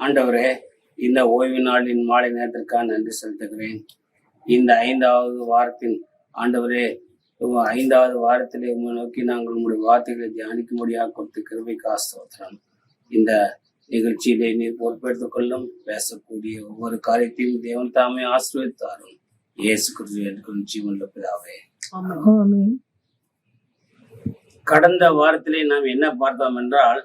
ஆண்டவரே, இந்த ஓய்வு நாளின் மாலை நேரத்திற்காக நன்றி செலுத்துகிறேன். இந்த 5வது வாரத்தின் ஆண்டவரே, 5வது வாரத்திலே உங்களை நோக்கி நாங்கள் உங்களுடைய வார்த்தைகளை தியானிக்கும்படியாக கொடுத்து கிருபைக்கு ஸ்தோத்திரம். இந்த நிகழ்ச்சியிலே நீர் பொறுப்பெடுத்துக் கொள்ளும். பேசக்கூடிய ஒவ்வொரு காரியத்தையும் தேவன் தாமே ஆசீர்வதித்தாரும். இயேசு கிறிஸ்துவின் ஜீவனுள்ள பிதாவே. கடந்த வாரத்திலே நாம் என்ன பார்த்தோம் என்றால்,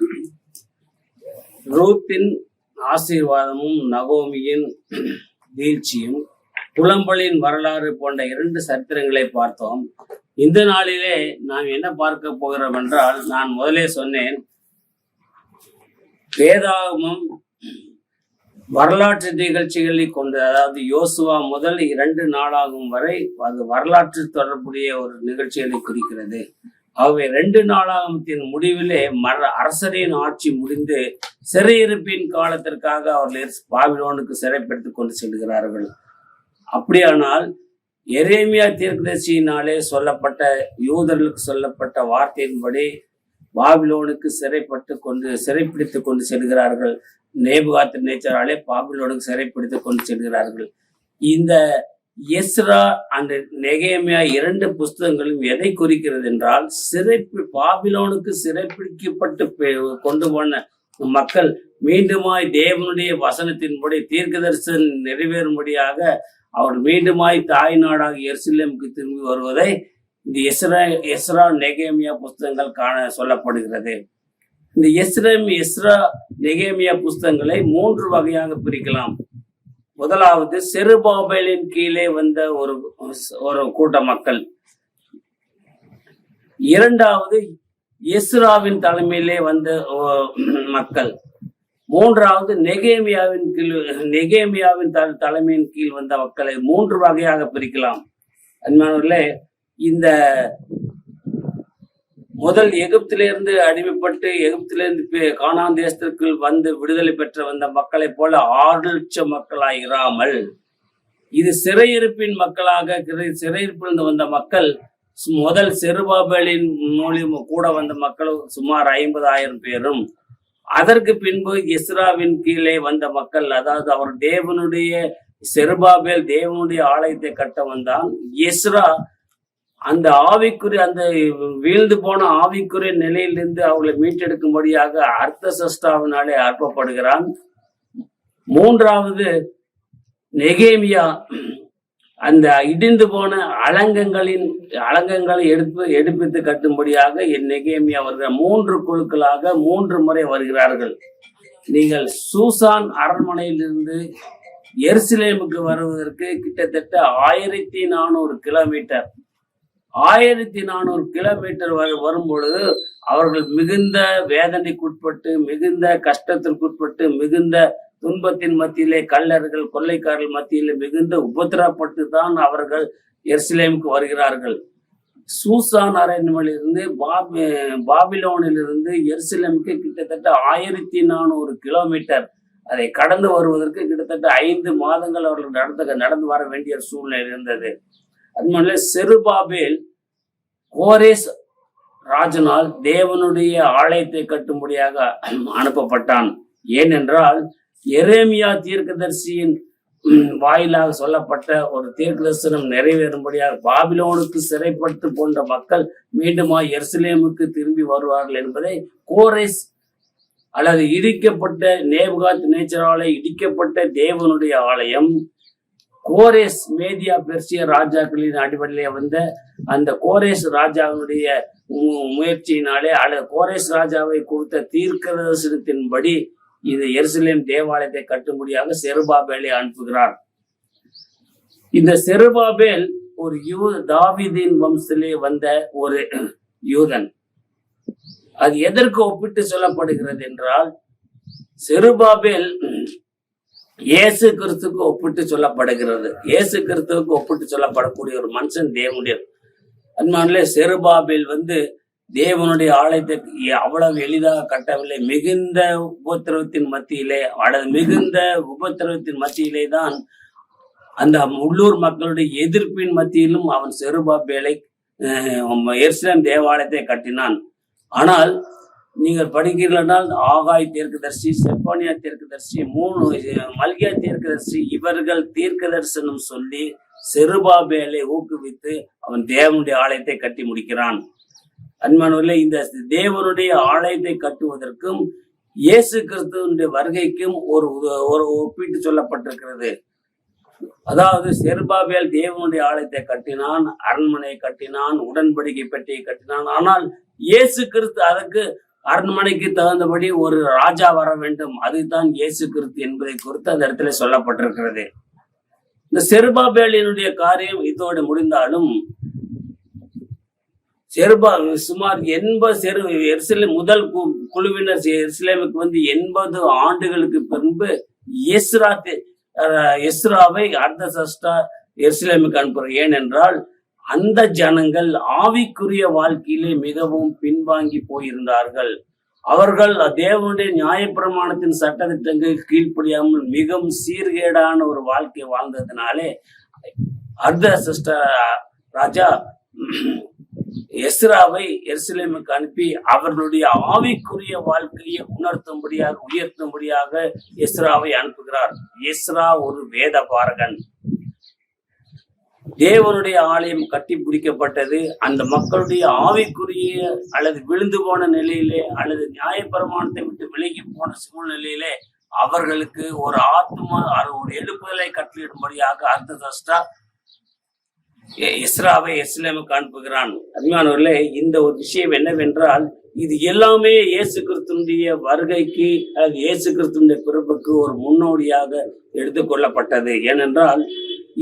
ரூத்தின் ஆசீர்வாதமும் நகோமியின் வீழ்ச்சியும் புலம்பலின் வரலாறு போன்ற 2 சரித்திரங்களை பார்த்தோம். இந்த நாளிலே நாம் என்ன பார்க்க போகிறோம் என்றால், நான் முதலே சொன்னேன், வேதாகமம் வரலாற்று நிகழ்ச்சிகளை கொண்டு, அதாவது யோசுவா முதல் 2 நாளாகும் வரை அது வரலாற்று தொடர்புடைய ஒரு நிகழ்ச்சிகளை குறிக்கிறது. ஆகவே 2 நாளாகமத்தின் முடிவிலே அரசரின் ஆட்சி முடிந்து சிறையிருப்பின் காலத்திற்காக அவர்கள் பாபிலோனுக்கு சிறைப்படுத்திக் கொண்டு செல்கிறார்கள். அப்படியானால் எரேமியா தீர்க்கதரிசியினாலே சொல்லப்பட்ட, யூதர்களுக்கு சொல்லப்பட்ட வார்த்தையின்படி பாபிலோனுக்கு சிறைப்பிடித்துக் கொண்டு செல்கிறார்கள். நேபுகாத்நேச்சாராலே பாபிலோனுக்கு சிறைப்பிடித்துக் கொண்டு செல்கிறார்கள். இந்த எஸ்ரா அண்ட் நெகேமியா 2 புஸ்தகங்களும் எதை குறிக்கிறது என்றால், பாபிலோனுக்கு சிறைப்பிடிக்கப்பட்டு கொண்டு போன மக்கள் மீண்டுமாய் தேவனுடைய வசனத்தின்படி தீர்க்க தரிசனம் நிறைவேறும்படியாக அவர் மீண்டுமாய் தாய் நாடாக எருசலேமுக்கு திரும்பி வருவதை இந்த எஸ்ரா நெகேமியா புஸ்தகங்கள் காண சொல்லப்படுகிறது. இந்த எஸ்ரா நெகேமியா புஸ்தகங்களை 3 வகையாக பிரிக்கலாம். முதலாவது, செருபாபேலின் கீழே வந்த ஒரு கூட்ட மக்கள். இரண்டாவது, எஸ்ராவின் தலைமையிலே வந்த மக்கள். மூன்றாவது, நெகேமியாவின் தலைமையின் கீழ் வந்த மக்களை 3 வகையாக பிரிக்கலாம். அன்பானவர்களே, இந்த முதல் எகிப்திலிருந்து அடிமைப்பட்டு எகிப்திலிருந்து கானான் தேசத்திற்குள் வந்து விடுதலை பெற்று வந்த மக்களை போல 6 லட்சம் மக்களாய் இராமல், இது சிறையிருப்பின் மக்களாக, சிறையிருப்பிலிருந்து வந்த மக்கள் முதல் செருபாபேலின் மூலியம் கூட வந்த மக்கள் சுமார் 50,000 பேரும், அதற்கு பின்பு எஸ்ராவின் கீழே வந்த மக்கள், அதாவது அவர் செருபாபேல் தேவனுடைய ஆலயத்தை கட்ட வந்தான். எஸ்ரா அந்த அந்த வீழ்ந்து போன ஆவிக்குரிய நிலையிலிருந்து அவர்களை மீட்டெடுக்கும்படியாக அர்த்தசஷ்டாவினாலே அற்பப்படுகிறான். மூன்றாவது, நெகேமியா அந்த இடிந்து போன அலங்கங்களை எடுப்பித்து கட்டும்படியாக நெகேமியா வருகிறார். 3 குழுக்களாக 3 முறை வருகிறார்கள். நீங்கள் சூசான் அரண்மனையிலிருந்து எருசலேமுக்கு வருவதற்கு கிட்டத்தட்ட 1400 கிலோமீட்டர் 1400 கிலோமீட்டர் வரும் பொழுது அவர்கள் மிகுந்த வேதனைக்குட்பட்டு, மிகுந்த கஷ்டத்திற்குட்பட்டு, மிகுந்த துன்பத்தின் மத்தியிலே, கள்ளர்கள் கொள்ளைக்காரர்கள் மத்தியிலே மிகுந்த உபத்திரப்பட்டு தான் அவர்கள் எருசலேமுக்கு வருகிறார்கள். சூசான் அரண்மனையிலிருந்து பாபிலோனிலிருந்து எருசலேமுக்கு கிட்டத்தட்ட 1400 கிலோமீட்டர். அதை கடந்து வருவதற்கு கிட்டத்தட்ட 5 மாதங்கள் அவர்கள் நடந்து வர வேண்டிய சூழ்நிலை இருந்தது. அதுமாதிரி செருபாபேல் கோரேஸ் ராஜனால் தேவனுடைய ஆலயத்தை கட்டும்படியாக அனுப்பப்பட்டான். ஏனென்றால் எரேமியா தீர்க்கதரிசியின் வாயிலாக சொல்லப்பட்ட ஒரு தீர்க்க தரிசனம் நிறைவேறும்படியாக பாபிலோனுக்கு சிறைப்பட்டு போன்ற மக்கள் மீண்டுமாய் எருசலேமுக்கு திரும்பி வருவார்கள் என்பதை கோரேஸ் அல்லது இடிக்கப்பட்ட நேபுகாத்நேச்சாராலே இடிக்கப்பட்ட தேவனுடைய ஆலயம், கோரேஸ் மேதியா பெர்சிய ராஜாக்களின் அடிப்படையிலே வந்த அந்த கோரேஸ் ராஜாவுடைய முயற்சியினாலே அல்லது கோரேஸ் ராஜாவை கொடுத்த தீர்க்க தரிசனத்தின்படி இது எருசலேம் தேவாலயத்தை கட்டும்படியாக செருபாபேலை அனுப்புகிறார். இந்த செருபாபேல் ஒரு தாவீதின் வம்சத்திலே வந்த ஒரு யூதன். அது எதற்கு ஒப்பிட்டு சொல்லப்படுகிறது என்றால், செருபாபேல் இயேசு கிறிஸ்துக்கு ஒப்பிட்டு சொல்லப்படுகிறது. இயேசு கிறிஸ்துவுக்கு ஒப்பிட்டு சொல்லப்படக்கூடிய ஒரு மனுஷன் தேவனுடைய. அன்பானே, செருபாபேல் தேவனுடைய ஆலயத்தை அவ்வளவு எளிதாக கட்டவில்லை. மிகுந்த உபத்திரவத்தின் மத்தியிலே தான் அந்த உள்ளூர் மக்களுடைய எதிர்ப்பின் மத்தியிலும் அவன் செருபாபேலை எருசலேம் தேவாலயத்தை கட்டினான். ஆனால் நீங்கள் படிக்கிறீர்களால் ஆகாய் தீர்க்கதரிசி, செப்பனியா தீர்க்கதரிசி, மல்கியா தீர்க்கதரிசி, இவர்கள் தீர்க்க தரிசனம் சொல்லி செருபாபேலை ஊக்குவித்து அவன் தேவனுடைய ஆலயத்தை கட்டி முடிக்கிறான். அன்பானவர்களே, இந்த தேவனுடைய ஆலயத்தை கட்டுவதற்கும் இயேசு கிறிஸ்துவினுடைய வருகைக்கும் ஒரு ஒப்பீட்டு சொல்லப்பட்டிருக்கிறது. அதாவது செருபாபேல் தேவனுடைய ஆலயத்தை கட்டினான், அரண்மனையை கட்டினான், உடன்படிக்கை பெட்டியை கட்டினான். ஆனால் இயேசு கிறிஸ்து அதற்கு அரண்மனைக்கு தகுந்தபடி ஒரு ராஜா வர வேண்டும், அதுதான் இயேசு கிறிஸ்து என்பதை குறித்து அந்த இடத்துல சொல்லப்பட்டிருக்கிறது. இந்த செருபாபேலினுடைய காரியம் இதோடு முடிந்தாலும் சுமார் 80 எருசலேம் முதல் குழுவினர் எருசலேமுக்கு வந்து 80 ஆண்டுகளுக்கு பின்பு எஸ்ராவை அர்தசஷ்டா எருசலேமுக்கு அனுப்புறார். ஏனென்றால் அந்த ஜனங்கள் ஆவிக்குரிய வாழ்க்கையிலே மிகவும் பின்வாங்கி போயிருந்தார்கள். அவர்கள் தேவனுடைய நியாயப்பிரமாணத்தின் சட்டத்திட்டங்கள் கீழ்ப்படியாமல் மிகவும் சீர்கேடான ஒரு வாழ்க்கை வாழ்ந்ததுனாலே அர்தசஷ்டா ராஜா எஸ்ராவை எருசலேமுக்கு அனுப்பி அவர்களுடைய ஆவிக்குரிய வாழ்க்கையை உயர்த்தும்படியாக எஸ்ராவை அனுப்புகிறார். எஸ்ரா ஒரு வேத பாரகன். தேவனுடைய ஆலயம் கட்டி பிடிக்கப்பட்டது. அந்த மக்களுடைய ஆவிக்குரிய அல்லது விழுந்து போன நிலையிலே அல்லது நியாயப்பிரமாணத்தை விட்டு விலகி போன சூழ்நிலையிலே அவர்களுக்கு ஒரு ஒரு எழுப்புதலை கட்டளிடும்படியாக அர்தசஷ்டா எஸ்ராவை எருசலேமுக்கு அனுப்புகிறான். அபிமானவர்களே, இந்த ஒரு விஷயம் என்னவென்றால் இது எல்லாமே இயேசு கிறிஸ்துவினுடைய வருகைக்கு இயேசு கிறிஸ்துவினுடைய பிறப்புக்கு ஒரு முன்னோடியாக எடுத்துக்கொள்ளப்பட்டது. ஏனென்றால்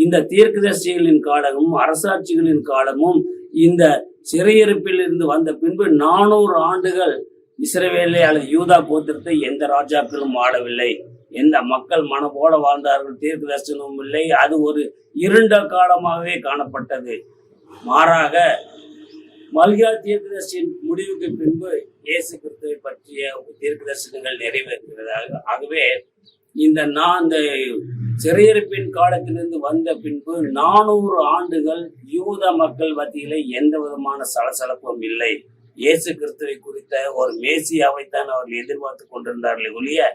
இந்த தீர்க்கதரிசிகளின் காலமும் அரசாட்சிகளின் காலமும் இந்த சிறையிருப்பில் இருந்து வந்த பின்பு 400 ஆண்டுகள் இஸ்ரவேலை அல்லது யூதா கோத்திரத்தை எந்த ராஜாக்களும் ஆளவில்லை. எந்த மக்கள் மனம் போல வாழ்ந்தார்கள், தீர்க்க தரிசனமும் இல்லை. அது ஒரு இருண்ட காலமாகவே காணப்பட்டது. மாறாக மல்கியா தீர்க்கதரிசியின் முடிவுக்கு பின்பு இயேசு கிறிஸ்துவை பற்றிய தீர்க்க தரிசனங்கள் நிறைவேறுகிறதாக. ஆகவே இந்த சிறையிருப்பின் காலத்திலிருந்து வந்த பின்பு 400 ஆண்டுகள் யூத மக்கள் மத்தியிலே எந்த விதமான சலசலப்பும் இல்லை. இயேசு கிறிஸ்துவை குறித்த ஒரு மேசியாவைத்தான் அவர்கள் எதிர்பார்த்து கொண்டிருந்தார்கள் ஒழிய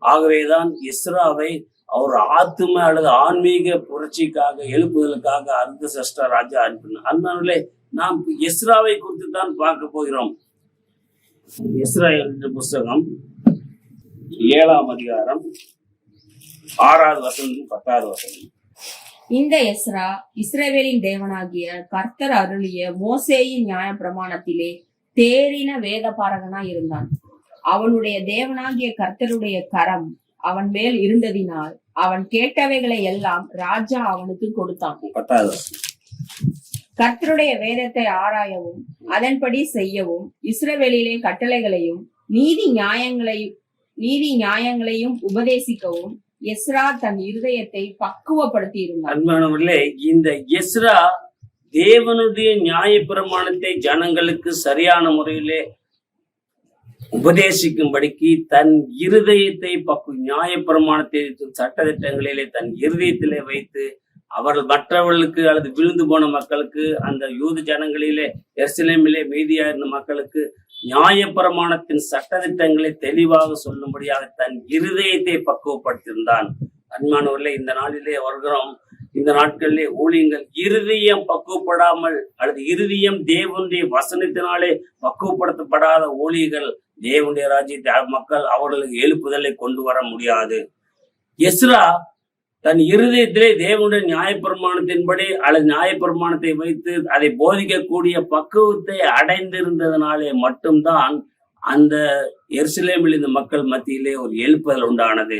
ஆகவேதான் எஸ்ராவை அவர் ஆத்தும அல்லது ஆன்மீக புரட்சிக்காக எழுப்புதலுக்காக அர்தசஷ்டா ராஜா அனுப்பினார். அதனாலே நாம் எஸ்ராவை குறித்து தான் பார்க்க போகிறோம். எஸ்ரா என்ற புஸ்தகம் 7ஆம் அதிகாரம் 6வது வசனம் 10வது வசனம். இந்த எஸ்ரா இஸ்ரவேலின் தேவனாகிய கர்த்தர் அருளிய மோசேயின் நியாய பிரமாணத்திலே தேறின வேத பாரகனாய் இருந்தான். அவனுடைய தேவனாகிய கர்த்தருடைய கரம் அவன் மேல் இருந்ததினால் அவன் கேட்டவைகளை எல்லாம் ராஜா அவனுக்கு கொடுத்தான். கர்த்தருடைய வேதத்தை ஆராயவும் அதன்படி செய்யவும் இஸ்ரவேலிலே கட்டளைகளையும் நீதி நியாயங்களையும் உபதேசிக்கவும் எஸ்ரா தன் இருதயத்தை பக்குவப்படுத்தி இருந்தான். அன்பானவர்களே, இந்த எஸ்ரா தேவனுடைய நியாய பிரமாணத்தை ஜனங்களுக்கு சரியான முறையிலே உபதேசிக்கும்படிக்கு தன் இருதயத்தை நியாய பிரமாணத்தை சட்டத்திட்டங்களிலே தன் இருதயத்திலே வைத்து அவர்கள் மற்றவர்களுக்கு அல்லது விழுந்து போன மக்களுக்கு, அந்த யூத ஜனங்களிலே எருசலேமிலே மீதியா இருந்த மக்களுக்கு நியாய பிரமாணத்தின் சட்டத்திட்டங்களை தெளிவாக சொல்லும்படியாக தன் இருதயத்தை பக்குவப்படுத்தியிருந்தான். அன்பானவர்களே, இந்த நாளிலே வருகிறோம். இந்த நாட்களிலே ஊழியங்கள் இருதயம் பக்குவப்படாமல் அல்லது இருதயம் தேவனுடைய வசனத்தினாலே பக்குவப்படுத்தப்படாத ஊழியர்கள் தேவனுடைய ராஜ்யத்தை மக்கள் அவர்களுக்கு எழுப்புதலை கொண்டு வர முடியாது. எஸ்ரா தன் இருதயத்திலே தேவனுடைய நியாயப்பிரமாணத்தின்படி அல்லது நியாயப்பிரமாணத்தை வைத்து அதை போதிக்கக்கூடிய பக்குவத்தை அடைந்திருந்ததனாலே மட்டும்தான் அந்த எருசலேமில் இந்த மக்கள் மத்தியிலே ஒரு எழுப்புதல் உண்டானது.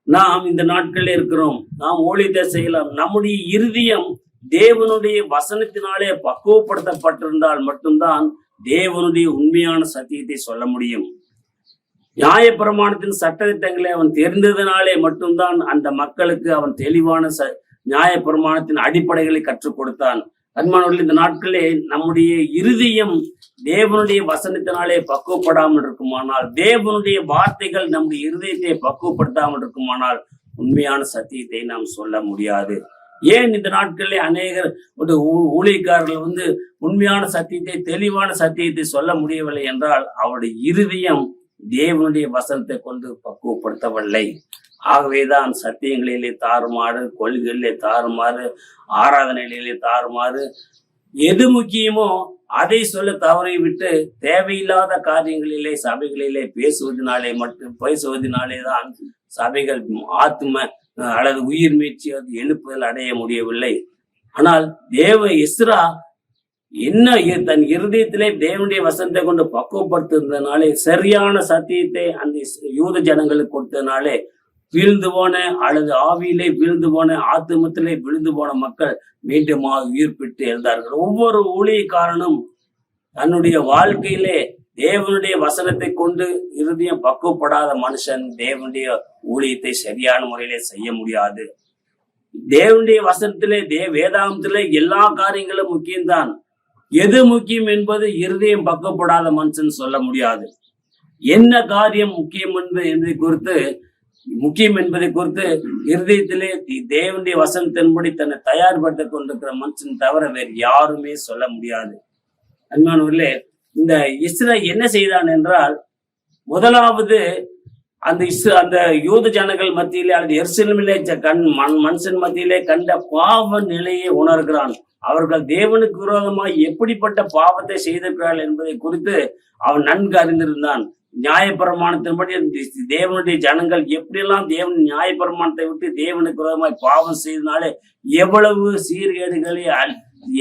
நாம் இந்த நாட்களில் இருக்கிறோம், நாம் ஊழியத்தை செய்யலாம். நம்முடைய இருதயம் தேவனுடைய வசனத்தினாலே பக்குவப்படுத்தப்பட்டிருந்தால் மட்டும்தான் தேவனுடைய உண்மையான சத்தியத்தை சொல்ல முடியும். நியாயப்பிரமாணத்தின் சட்டத்திட்டங்களை அவன் தெரிந்ததனாலே மட்டும்தான் அந்த மக்களுக்கு அவன் தெளிவான நியாயப்பிரமாணத்தின் அடிப்படைகளை கற்றுக் கொடுத்தான். அன்பானவர்கள், இந்த நாட்களே நம்முடைய இருதயம் தேவனுடைய வசனத்தினாலே பக்குவப்படாமல் இருக்குமானால், தேவனுடைய வார்த்தைகள் நம்முடைய இருதயத்தை பக்குவப்படுத்தாமல் இருக்குமானால் உண்மையான சத்தியத்தை நாம் சொல்ல முடியாது. ஏன் இந்த நாட்களிலே அநேகர் ஊழியக்காரர்கள் உண்மையான சத்தியத்தை, தெளிவான சத்தியத்தை சொல்ல முடியவில்லை என்றால் அவருடைய இருதயம் தேவனுடைய வசனத்தை கொண்டு பக்குவப்படுத்தவில்லை. ஆகவேதான் சத்தியங்களிலே தாறுமாறு, கொள்கைகளிலே தாறுமாறு, ஆராதனைகளிலே தாறுமாறு, எது முக்கியமோ அதை சொல்ல தவறி விட்டு தேவையில்லாத காரியங்களிலே சபைகளிலே பேசுவதனாலே தான் சபைகள் ஆத்ம அல்லது உயிர் மீட்சி எழுப்புதல் அடைய முடியவில்லை. ஆனால் எஸ்ரா தன் இருதயத்திலே தேவனுடைய வசனத்தை கொண்டு பக்குவப்படுத்தினாலே, சரியான சத்தியத்தை அந்த யூத ஜனங்களுக்கு கொடுத்ததுனாலே வீழ்ந்து போன அல்லது ஆவியிலே வீழ்ந்து போன, ஆத்துமத்திலே விழுந்து போன மக்கள் மீண்டும் உயிர் பெற்று எழுந்தார்கள். ஒவ்வொரு ஊழியக்காரனும் தன்னுடைய வாழ்க்கையிலே தேவனுடைய வசனத்தை கொண்டு இருதயம் பக்குவப்படாத மனுஷன் தேவனுடைய ஊழியத்தை சரியான முறையிலே செய்ய முடியாது. தேவனுடைய வசனத்திலே வேதாந்தத்திலே எல்லா காரியங்களும் முக்கியம்தான். எது முக்கியம் என்பது இருதயம் பக்குவப்படாத மனுஷன் சொல்ல முடியாது. என்ன காரியம் முக்கியம் என்பதை குறித்து இருதயத்திலே தேவனுடைய வசனத்தின்படி தன்னை தயார்படுத்திக் கொண்டிருக்கிற மனுஷன் தவிர வேறு யாருமே சொல்ல முடியாது. அன்பானவர்களே, இந்த இஸ்ரா என்ன செய்தான் என்றால், முதலாவது அந்த யூத ஜனங்கள் மத்தியிலே அல்லது எருசலேமிலே மனுஷன் மத்தியிலே கண்ட பாவ நிலையை உணர்கிறான். அவர்கள் தேவனுக்கு விரோதமாய் எப்படிப்பட்ட பாவத்தை செய்திருக்கிறார்கள் என்பதை குறித்து அவன் நன்கு அறிந்திருந்தான். நியாயப்பிரமாணத்தின்படி தேவனுடைய ஜனங்கள் எப்படியெல்லாம் தேவன் நியாயப்பிரமாணத்தை விட்டு தேவனுக்கு விரோதமாய் பாவம் செய்தனாலே எவ்வளவு சீர்கேடுகளை,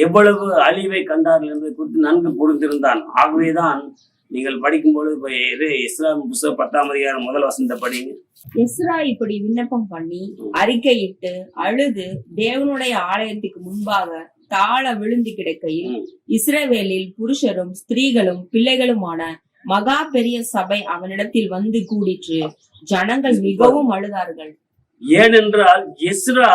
எவ்வளவு அழிவை கண்டார்கள் என்பதை குறித்து நன்கு புரிந்திருந்தான். ஆகவேதான் நீங்கள் படிக்கும்போது இஸ்லாம் புத்தகம் 10ஆம் அதிகாரம் 1 வசனத்தை படிங்க. எஸ்ரா இப்படி விண்ணப்பம் பண்ணி அறிக்கையிட்டு அழுது தேவனுடைய ஆலயத்துக்கு முன்பாக தாழ விழுந்து கிடக்கையில் இஸ்ரவேலில் புருஷரும் ஸ்திரீகளும் பிள்ளைகளுமான மகா பெரிய சபை அவனிடத்தில் வந்து கூடிற்று. ஜனங்கள் மிகவும் அழுதார்கள். ஏனென்றால் எஸ்ரா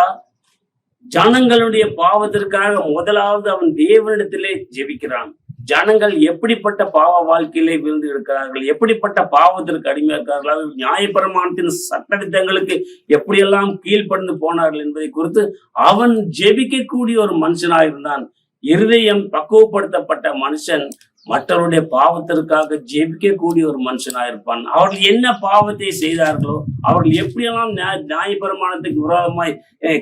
ஜனங்களுடைய பாவத்திற்காக முதலாவது அவன் தேவனிடத்திலே ஜெபிக்கிறான். ஜனங்கள் எப்படிப்பட்ட பாவ வாழ்க்கையிலே விழுந்து இருக்கிறார்கள், எப்படிப்பட்ட பாவத்திற்கு அடிமையா இருக்கிறார்கள், நியாயப்பிரமாணத்தின் சட்டதிட்டங்களுக்கு எப்படியெல்லாம் கீழ்ப்படிந்து போனார்கள் என்பதை குறித்து அவன் ஜெபிக்கக்கூடிய ஒரு மனுஷனாயிருந்தான். இருதயம் பக்குவப்படுத்தப்பட்ட மனுஷன் மற்றவருடைய பாவத்திற்காக ஜெபிக்கக்கூடிய ஒரு மனுஷனாயிருப்பான். அவர்கள் என்ன பாவத்தை செய்தார்களோ, அவர்கள் எப்படியெல்லாம் நியாயப்பிரமாணத்துக்கு விரோதமாய்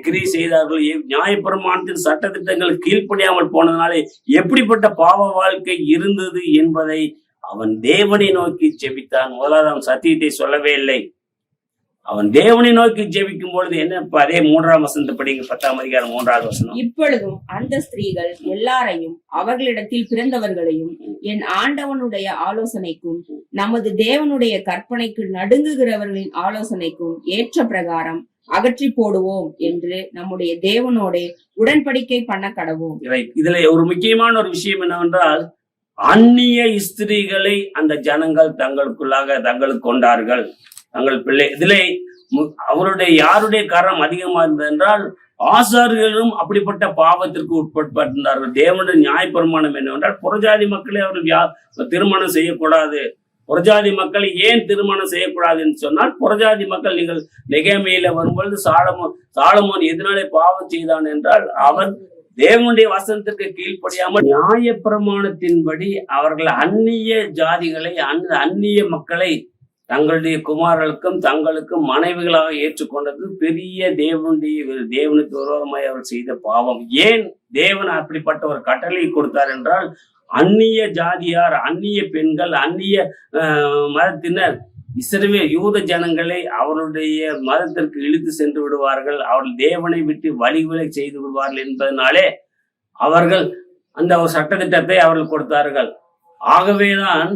கிரியை செய்தார்களோ, நியாயப்பிரமாணத்தின் சட்டத்திட்டங்கள் கீழ்ப்படியாமல் போனதுனாலே எப்படிப்பட்ட பாவ வாழ்க்கை இருந்தது என்பதை அவன் தேவனை நோக்கி ஜெபித்தான். முதலாவது அவன் சத்தியத்தை சொல்லவே இல்லை. அவன் தேவனை நோக்கி ஜெபிக்கும் பொழுது என்ன, அதே 3ஆம் வசனத்தை படிங்க, 10ஆம் அதிகாரம் 3வது வசனம். இப்பொழுதும் அந்த ஸ்திரீகள் எல்லாரையும் அவர்களிடத்தில் பிறந்தவர்களையும் என் ஆண்டவனுடைய ஆலோசனைக்கும் நமது தேவனுடைய கற்பனைக்கு நடுங்குகிறவர்களின் ஆலோசனைக்கும் ஏற்ற பிரகாரம் அகற்றி போடுவோம் என்று நம்முடைய தேவனோட உடன்படிக்கை பண்ண கடவோம். இதுல ஒரு முக்கியமான ஒரு விஷயம் என்னவென்றால், அந்நிய ஸ்திரீகளை அந்த ஜனங்கள் தங்களுக்கு கொண்டார்கள், தங்கள் பிள்ளை. இதிலே அவருடைய யாருடைய காரணம் அதிகமா இருந்தது என்றால், ஆசாரியர்களும் அப்படிப்பட்ட பாவத்திற்கு உட்பட்டிருந்தார்கள். தேவனுடைய நியாயப்பிரமாணம் என்னவென்றால், புறஜாதி மக்களை அவர்கள் திருமணம் செய்யக்கூடாது. புறஜாதி மக்களை ஏன் திருமணம் செய்யக்கூடாது என்று சொன்னால், புறஜாதி மக்கள், நீங்கள் நெகேமியில வரும்பொழுது சாலமோன் எதனாலே பாவம் செய்தான் என்றால், அவன் தேவனுடைய வசனத்திற்கு கீழ்ப்படியாமல் நியாயப்பிரமாணத்தின்படி அவர்கள் அந்நிய ஜாதிகளை, அந்நிய மக்களை தங்களுடைய குமாரர்களுக்கும் தங்களுக்கும் மனைவிகளாக ஏற்றுக்கொண்டது பெரிய தேவனுக்கு விரோதமாய் அவர் செய்த பாவம். ஏன் தேவன் அப்படிப்பட்ட ஒரு கட்டளை கொடுத்தார் என்றால், அந்நிய ஜாதியார், அந்நிய பெண்கள், அந்நிய மதத்தினர் இஸ்ரவேல் யூத ஜனங்களை அவருடைய மதத்திற்கு இழுத்து சென்று விடுவார்கள், அவர்கள் தேவனை விட்டு வழிகளை செய்து விடுவார்கள் என்பதனாலே அவர்கள் அந்த ஒரு சட்டத்திட்டத்தை அவர்கள் கொடுத்தார்கள். ஆகவேதான்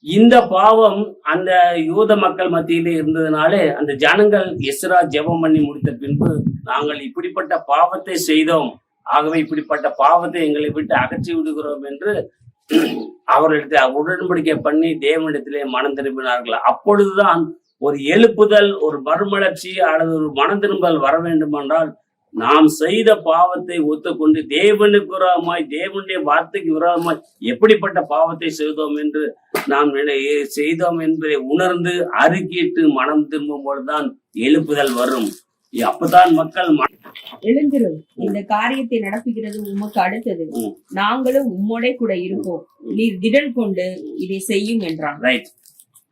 இந்த பாவம் அந்த யூத மக்கள் மத்தியிலே இருந்ததுனாலே அந்த ஜனங்கள் எஸ்ரா ஜெபம் பண்ணி முடித்த பின்பு, நாங்கள் இப்படிப்பட்ட பாவத்தை செய்தோம், ஆகவே இப்படிப்பட்ட பாவத்தை எங்களை விட்டு அகற்றி விடுகிறோம் என்று அவர்களிடத்தில் உடன்படிக்கை பண்ணி தேவனிடத்திலே மனம் திரும்பினார்கள். அப்பொழுதுதான் ஒரு எழுப்புதல், ஒரு மறுமலர்ச்சி அல்லது ஒரு மனம் திரும்பல் வர வேண்டுமென்றால், நாம் செய்த பாவத்தை ஒத்துக்கொண்டு தேவனுக்கு விரோதமாய், தேவனுடைய வார்த்தைக்கு விரோதமாய் எப்படிப்பட்ட பாவத்தை செய்தோம் என்பதை உணர்ந்து அறிக்கையிட்டு மனம் திரும்பும் பொழுதுதான் எழுப்புதல் வரும். அப்பதான் மக்கள் எழுந்திரும், இந்த காரியத்தை நடப்புகிறது உமக்கு அடுத்தது, நாங்களும் உம்மோட கூட இருப்போம், நீர் திடன் கொண்டு இதை செய்யும் என்றான். ரைட்.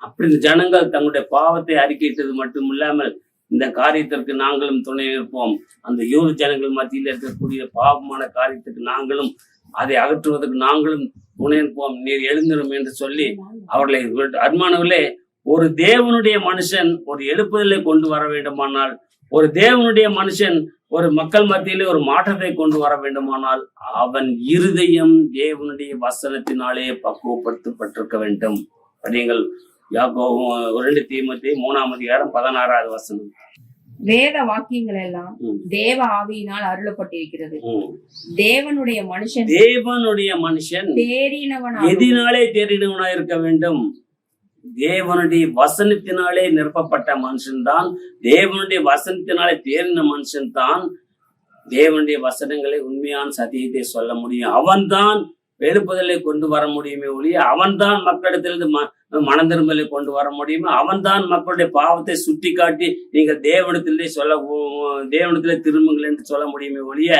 அப்படி இந்த ஜனங்கள் தங்களுடைய பாவத்தை அறிக்கையிட்டது மட்டும் இல்லாமல் இந்த காரியத்திற்கு நாங்களும் துணை இருப்போம், அந்த யூத ஜனங்கள் மத்தியில் இருக்கக்கூடிய பாவமான காரியத்துக்கு நாங்களும் அதை அகற்றுவதற்கு நாங்களும் துணை இருப்போம், நீர் எழுந்திரும் என்று சொல்லி அவர்களை அருமானவர்களே, ஒரு தேவனுடைய மனுஷன் ஒரு எழுப்புதலை கொண்டு வர வேண்டுமானால், ஒரு தேவனுடைய மனுஷன் ஒரு மக்கள் மத்தியிலே ஒரு மாற்றத்தை கொண்டு வர வேண்டுமானால் அவன் இருதயம் தேவனுடைய வசனத்தினாலே பக்குவப்படுத்தப்பட்டிருக்க வேண்டும். நீங்கள் யாக்கோபு 2 தீமோத்தேயு 3:16 வேத வாக்கியங்கள் எல்லாம் தேவ ஆவியினால் அருளப்பட்டிருக்கிறது. தேவனுடைய மனுஷன் எதினாலே தேறினவனா இருக்க வேண்டும்? தேவனுடைய வசனத்தினாலே நிரப்பப்பட்ட மனுஷன்தான், தேவனுடைய வசனத்தினாலே தேறின மனுஷன் தான் தேவனுடைய வசனங்களை உண்மையான சத்தியத்தை சொல்ல முடியும். அவன்தான் எழுப்புதலை கொண்டு வர முடியுமே ஒழிய, அவன்தான் மக்களிடத்திலிருந்து மனம் திரும்பலை கொண்டு வர முடியுமே, அவன்தான் மக்களுடைய பாவத்தை சுட்டி காட்டி நீங்கள் தேவனிடத்திலே திரும்புங்கள் என்று சொல்ல முடியுமே ஒழிய,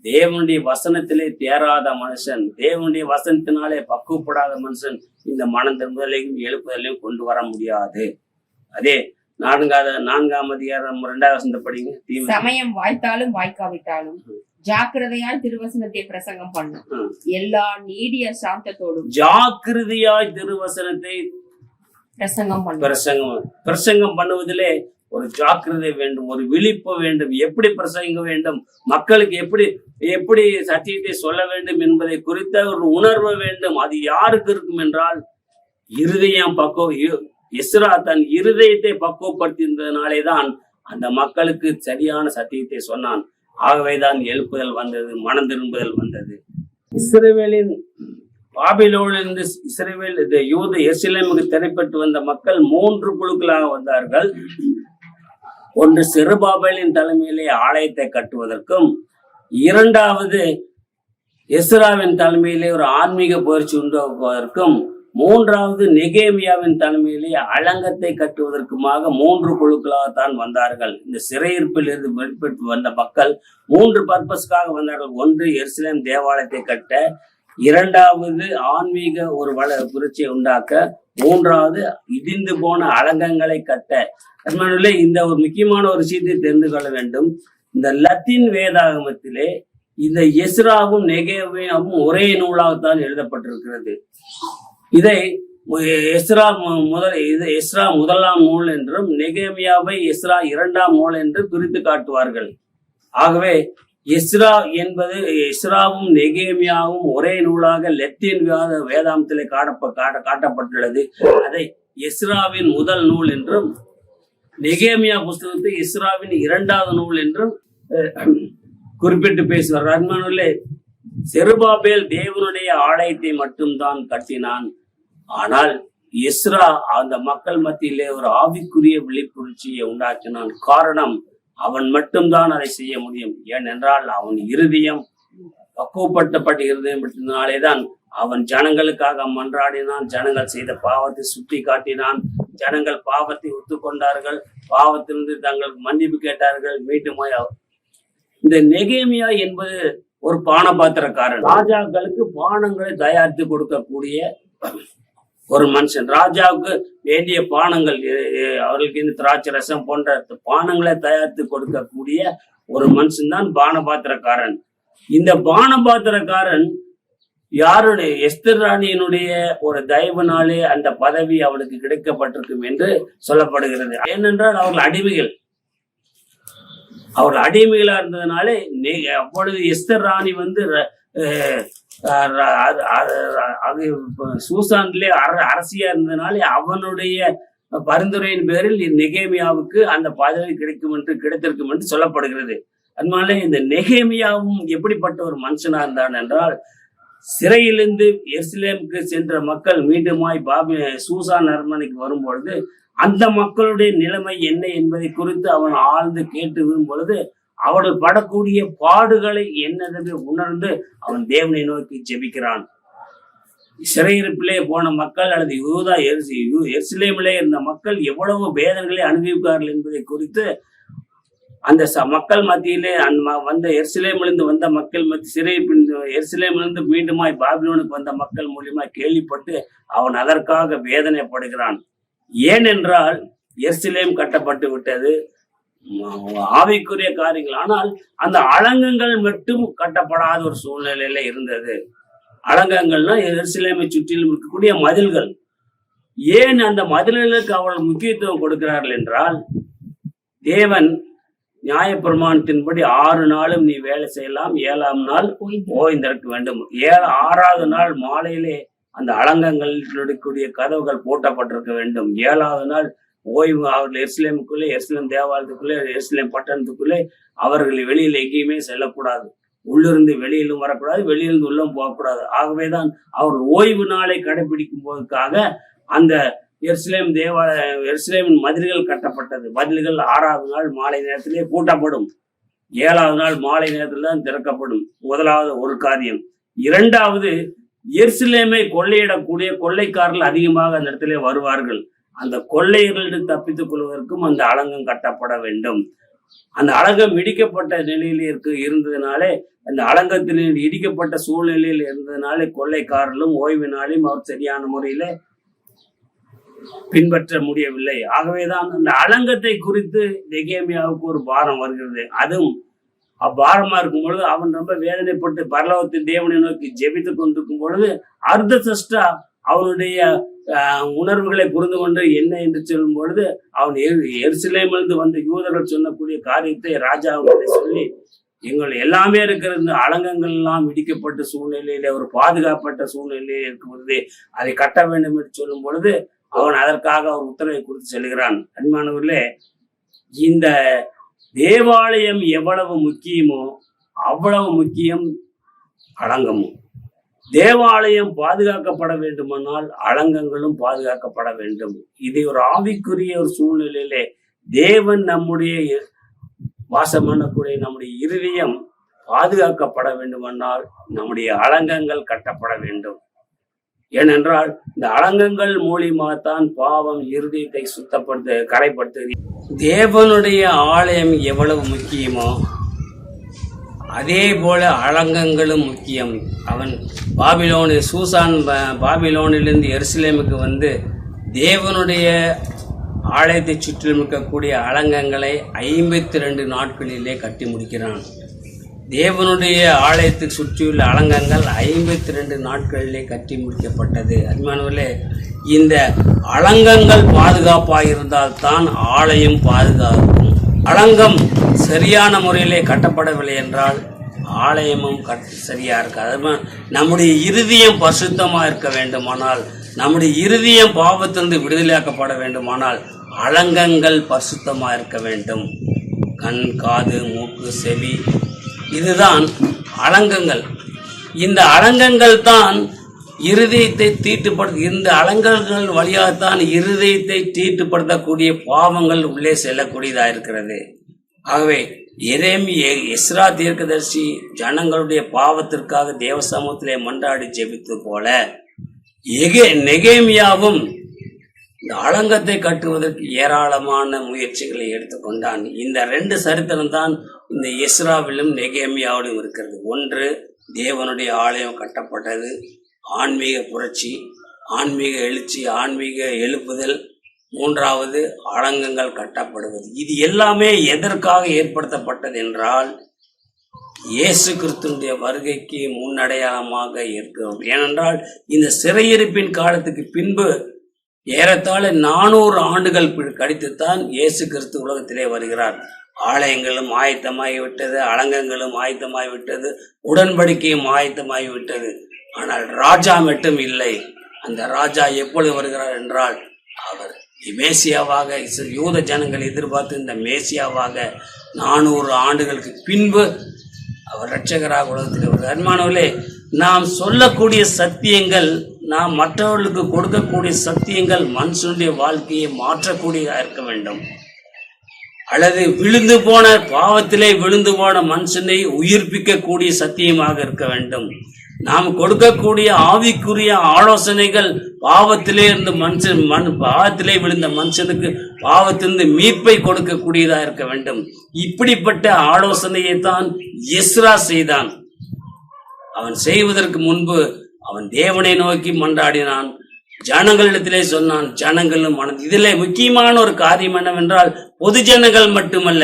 தேவனுடைய வசனத்திலே தேராத மனுஷன், தேவனுடைய வசனத்தினாலே பக்குவப்படாத மனுஷன் இந்த மனம் திரும்புதலையும் எழுப்புதலையும் கொண்டு வர முடியாது. அதே 4ஆம் அதிகாரம் 2 படிங்க. சமயம் வாய்த்தாலும் வாய்க்காவிட்டாலும் ஜாக்கிரதையாய் திருவசனத்தை பிரசங்கம் பண்ணும், எல்லா நீடிய சாந்தத்தோடும் ஜாக்கிரதையாய் திருவசனத்தை பிரசங்கம் பண்ணுவதிலே ஒரு ஜாக்கிரதை வேண்டும், ஒரு விழிப்பு வேண்டும். எப்படி பிரசங்க வேண்டும், மக்களுக்கு எப்படி சத்தியத்தை சொல்ல வேண்டும் என்பதை குறித்த ஒரு உணர்வு வேண்டும். அது யாருக்கு இருக்கும் என்றால், இருதயம் எஸ்ரா தன் இருதயத்தை பக்குவப்படுத்தினதுனாலேதான் அந்த மக்களுக்கு சரியான சத்தியத்தை சொன்னான். ஆகவேதான் எழுப்புதல் வந்தது, மனம் திரும்புதல் வந்தது. இஸ்ரவேலின் பாபிலோனிலிருந்து இஸ்ரவேல் யூத எருசலேமுக்கு திரைப்பட்டு வந்த மக்கள் 3 குழுக்களாக வந்தார்கள். ஒன்று செருபாபேலின் தலைமையிலே ஆலயத்தை கட்டுவதற்கும், 2வது எஸ்ராவின் தலைமையிலே ஒரு ஆன்மீக பயிற்சி உண்டாக்குவதற்கும், 3வது நெகேமியாவின் தலைமையிலே அலங்கத்தை கட்டுவதற்குமாக 3 குழுக்களாகத்தான் வந்தார்கள். இந்த சிறையிருப்பில் இருந்து வெளிப்பட்டு வந்த மக்கள் 3 பர்பஸ்க்காக வந்தார்கள். ஒன்று எருசலேம் தேவாலயத்தை கட்ட, 2வது ஆன்மீக ஒரு புரட்சியை உண்டாக்க, 3வது இடிந்து போன அலங்கங்களை கட்ட. இந்த ஒரு முக்கியமான ஒரு விஷயத்தை தெரிந்து கொள்ள வேண்டும். இந்த லத்தீன் வேதாகமத்திலே இந்த எஸ்ராவும் நெகேமியாவும் ஒரே நூலாகத்தான் எழுதப்பட்டிருக்கிறது. இதை எஸ்ரா 1ஆம் நூல் என்றும் நெகேமியாவை எஸ்ரா 2ஆம் நூல் என்று பிரித்து காட்டுவார்கள். ஆகவே எஸ்ராவும் நெகேமியாவும் ஒரே நூலாக லத்தீன் வேதாந்தத்திலே காட்டப்பட்டுள்ளது. அதை எஸ்ராவின் முதல் நூல் என்றும், நெகேமியா புஸ்தகத்தை எஸ்ராவின் 2வது நூல் என்றும் குறிப்பிட்டு பேசுவார். அன்பானவர்களே, செருபாபேல் தேவனுடைய ஆலயத்தை மட்டும்தான் கட்டினான். ஆனால் எஸ்ரா அந்த மக்கள் மத்தியிலே ஒரு ஆவிக்குரிய விழிப்புணர்ச்சியை உண்டாக்கினான். காரணம், அவன் மட்டும்தான் அதை செய்ய முடியும். ஏனென்றால் அவன் இருதயம் பக்குவப்பட்ட இருதயம் மட்டும்தானேதான் அவன் ஜனங்களுக்காக மன்றாடினான். ஜனங்கள் செய்த பாவத்தை சுட்டி காட்டினான். ஜனங்கள் பாவத்தை ஒத்துக்கொண்டார்கள், பாவத்திலிருந்து தங்களுக்கு மன்னிப்பு கேட்டார்கள், மீண்டும். இந்த நெகேமியா என்பது ஒரு பானபாத்திரக்காரன், ராஜாக்களுக்கு பானங்களை தயாரித்து கொடுக்கக்கூடிய ஒரு மனுஷன். ராஜாவுக்கு வேண்டிய பானங்கள், அவர்களுக்கு இந்த திராட்சை ரசம் போன்ற பானங்களை தயாரித்து கொடுக்கக்கூடிய ஒரு மனுஷன் தான் பானபாத்திரக்காரன். இந்த பானபாத்திரக்காரன் யாருடைய, எஸ்தர் ராணியினுடைய ஒரு தயவுனாலே அந்த பதவி அவளுக்கு கிடைக்கப்பட்டிருக்கும் என்று சொல்லப்படுகிறது. ஏனென்றால் அவர்கள் அடிமைகளா இருந்ததுனாலே அப்பொழுது எஸ்தர் ராணி சூசான்லே அரசியா இருந்ததுனாலே அவனுடைய பரிந்துரையின் பேரில் நெகேமியாவுக்கு அந்த பதவி கிடைத்திருக்கும் என்று சொல்லப்படுகிறது. அதனால இந்த நெகேமியாவும் எப்படிப்பட்ட ஒரு மனுஷனா இருந்தான் என்றால், சிறையிலிருந்து எருசலேமுக்கு சென்ற மக்கள் மீண்டுமாய் சூசான் அரண்மனைக்கு வரும்பொழுது அந்த மக்களுடைய நிலைமை என்ன என்பதை குறித்து அவன் ஆழ்ந்து கேட்டு விடும் பொழுது அவர்கள் படக்கூடிய பாடுகளை என்னதென்று உணர்ந்து அவன் தேவனை நோக்கி ஜெபிக்கிறான். சிறையிருப்பிலே போன மக்கள் அல்லது எருசலேமிலே இருந்த மக்கள் எவ்வளவு வேதனைகளை அனுபவிப்பார்கள் என்பதை குறித்து அந்த மக்கள் மத்தியிலே வந்த எருசலேமிலிருந்து வந்த மக்கள் சிறை எருசலேமிலிருந்து மீண்டுமாய் பாபிலோனுக்கு வந்த மக்கள் மூலியமா கேள்விப்பட்டு அவன் அதற்காக வேதனைப்படுகிறான். ஏனென்றால் எருசலேம் கட்டப்பட்டு விட்டது, ஆவிக்குரிய காரியங்கள். ஆனால் அந்த அலங்கங்கள் மட்டும் கட்டப்படாத ஒரு சூழ்நிலையில இருந்தது. அலங்கங்கள்னா எருசலேமை சுற்றிலும் இருக்கக்கூடிய மதில்கள். ஏன் அந்த மதில்களுக்கு அவர்கள் முக்கியத்துவம் கொடுக்கிறார்கள் என்றால், தேவன் நியாயப்பிரமாணத்தின்படி 6 நாளும் நீ வேலை செய்யலாம், 7ஆம் நாள் ஓய்ந்திருக்க வேண்டும். 6வது நாள் மாலையிலே அந்த அலங்கங்களில் இருக்கக்கூடிய கதவுகள் பூட்டப்பட்டிருக்க வேண்டும். 7வது நாள் ஓய்வு. அவர்கள் எருசலேமுக்குள்ளே, எருசலேம் தேவாலயத்துக்குள்ளே, எருசலேம் பட்டணத்துக்குள்ளே அவர்கள் வெளியில் எங்கேயுமே செல்லக்கூடாது. உள்ளிருந்து வெளியிலும் வரக்கூடாது, வெளியிலிருந்து உள்ளம் போகக்கூடாது. ஆகவேதான் அவர்கள் ஓய்வு நாளை கடைபிடிக்கும் போதுக்காக அந்த எருசலேமின் மதில்கள் கட்டப்பட்டது. மதில்கள் 6வது நாள் மாலை நேரத்திலே பூட்டப்படும், 7வது நாள் மாலை நேரத்தில் தான் திறக்கப்படும். முதலாவது ஒரு காரியம். 2வது, எருசலேமை கொள்ளையிடக்கூடிய கொள்ளைக்காரர்கள் அதிகமாக அந்த இடத்திலே வருவார்கள். அந்த கொள்ளையர்களிடம் தப்பித்துக் கொள்வதற்கும் அந்த அலங்கம் கட்டப்பட வேண்டும். அந்த அலங்கம் இடிக்கப்பட்ட நிலையில் இருந்ததுனாலே, அந்த அலங்கத்தில் இடிக்கப்பட்ட சூழ்நிலையில் இருந்ததுனாலே கொள்ளைக்காரர்களும் ஓய்வு நாளையும் அவர் சரியான முறையில பின்பற்ற முடியவில்லை. ஆகவேதான் அந்த அலங்கத்தை குறித்து நெகேமியாவுக்கு ஒரு பாரம் வருகிறது. அதுவும் அப்பாரமா இருக்கும் பொழுது அவன் ரொம்ப வேதனைப்பட்டு பரலோகத்தின் தேவனை நோக்கி ஜெபித்துக் கொண்டிருக்கும் பொழுது அர்தசஷ்டா அவனுடைய உணர்வுகளை புரிந்து கொண்டு என்ன என்று சொல்லும் பொழுது அவன் எருசலேமிலிருந்து வந்த யூதர்கள் சொன்னக்கூடிய காரியத்தை ராஜாவுக்கு சொல்லி, எங்கள் எல்லாமே இருக்கிற இந்த அலங்கங்கள் எல்லாம் இடிக்கப்பட்ட சூழ்நிலையில ஒரு பாதுகாப்பட்ட சூழ்நிலையில் இருக்கும் பொழுது அதை கட்ட வேண்டும் என்று சொல்லும் பொழுது அவன் அதற்காக ஒரு உத்தரவை கொடுத்து செல்கிறான். அன்பானவர்களே, இந்த தேவாலயம் எவ்வளவு முக்கியமோ அவ்வளவு முக்கியம் அலங்கமும். தேவாலயம் பாதுகாக்கப்பட வேண்டுமானால் அலங்கங்களும் பாதுகாக்கப்பட வேண்டும். இது ஒரு ஆவிக்குரிய ஒரு சூழ்நிலையிலே தேவன் நம்முடைய வாசம் பண்ணக்கூடிய நம்முடைய இருதயம் பாதுகாக்கப்பட வேண்டுமானால் நம்முடைய அலங்கங்கள் கட்டப்பட வேண்டும். ஏனென்றால் இந்த அலங்கங்கள் மூலியமாகத்தான் பாவம் இருதயத்தை கரைப்படுத்துகிறது. தேவனுடைய ஆலயம் எவ்வளவு முக்கியமோ அதே போல அலங்கங்களும் முக்கியம். அவன் பாபிலோனிலிருந்து எருசலேமுக்கு வந்து தேவனுடைய ஆலயத்தை சுற்றிலும் இருக்கக்கூடிய அலங்கங்களை 52 நாட்களிலே கட்டி முடிக்கிறான். தேவனுடைய ஆலயத்தை சுற்றியுள்ள அலங்கங்கள் 52 நாட்களிலே கட்டி முடிக்கப்பட்டது. அன்பானவர்களே, இந்த அலங்கங்கள் பாதுகாப்பாக இருந்தால்தான் ஆலயம் பாதுகாக்கும். அலங்கம் சரியான முறையிலே கட்டப்படவில்லை என்றால் ஆலயமும் சரியா இருக்காது. நம்முடைய இருதயம் பரிசுத்தமாக இருக்க வேண்டுமானால், நம்முடைய இருதயம் பாவத்திலிருந்து விடுதலையாக்கப்பட வேண்டுமானால் அலங்கங்கள் பரிசுத்தமாக இருக்க வேண்டும். கண், காது, மூக்கு, செவி, இதுதான் அலங்கங்கள். இந்த அலங்கங்கள் தான் இருதயத்தை இந்த அலங்கங்கள் வழியாகத்தான் இருதயத்தை தீட்டுப்படுத்தக்கூடிய பாவங்கள் உள்ளே செல்லக்கூடியதா இருக்கிறது. ஆகவே எஸ்ரா தீர்க்கதரிசி ஜனங்களுடைய பாவத்திற்காக தேவ சமூகத்திலே மன்றாடி ஜெபித்தது போல நெகேமியாவும் இந்த அலங்கத்தை கட்டுவதற்கு ஏராளமான முயற்சிகளை எடுத்துக்கொண்டான். இந்த 2 சரித்திரம் தான் இந்த எஸ்ராவிலும் நெகேமியாவிலும் இருக்கிறது. ஒன்று, தேவனுடைய ஆலயம் கட்டப்பட்டது, ஆன்மீக புரட்சி, ஆன்மீக எழுச்சி, ஆன்மீக எழுப்புதல். 3வது, அலங்கங்கள் கட்டப்படுவது. இது எல்லாமே எதற்காக ஏற்படுத்தப்பட்டது என்றால் இயேசு கிறிஸ்துவினுடைய வருகைக்கு முன்னடையாளமாக இருக்கிறோம். ஏனென்றால் இந்த சிறையிருப்பின் காலத்துக்கு பின்பு ஏறத்தாழ 400 ஆண்டுகள் கழித்துத்தான் இயேசு கிறிஸ்து உலகத்திலே வருகிறார். ஆலயங்களும் ஆயத்தமாகிவிட்டது, அலங்கங்களும் ஆயத்தமாகிவிட்டது, உடன்படிக்கையும் ஆயத்தமாகிவிட்டது. ஆனால் ராஜா மட்டும் இல்லை. அந்த ராஜா எப்பொழுது வருகிறார் என்றால் அவர் மேசியாவாக, யூத ஜனங்கள் எதிர்பார்த்து இந்த மேசியாவாக 400 ஆண்டுகளுக்கு பின்பு அவர் இரட்சகராக உலகத்தில் வருகிறார். அன்பானவர்களே, நாம் சொல்லக்கூடிய சத்தியங்கள், நாம் மற்றவர்களுக்கு கொடுக்கக்கூடிய சத்தியங்கள் மனுஷனுடைய வாழ்க்கையை மாற்றக்கூடியதாக இருக்க வேண்டும். அல்லது பாவத்திலே விழுந்து போன மனுஷனை உயிர்ப்பிக்கக்கூடிய சத்தியமாக இருக்க வேண்டும். நாம் கொடுக்கக்கூடிய ஆவிக்குரிய ஆலோசனைகள் பாவத்திலே இருந்து பாவத்திலே விழுந்த மனுஷனுக்கு பாவத்திலிருந்து மீட்பை கொடுக்கக்கூடியதா இருக்க வேண்டும். இப்படிப்பட்ட ஆலோசனையை தான் எஸ்ரா செய்தான். அவன் செய்வதற்கு முன்பு அவன் தேவனை நோக்கி மன்றாடினான், ஜனங்களிடத்திலே சொன்னான், ஜனங்களும் இதிலே முக்கியமான ஒரு காரியம் என்னவென்றால், பொது ஜனங்கள் மட்டுமல்ல,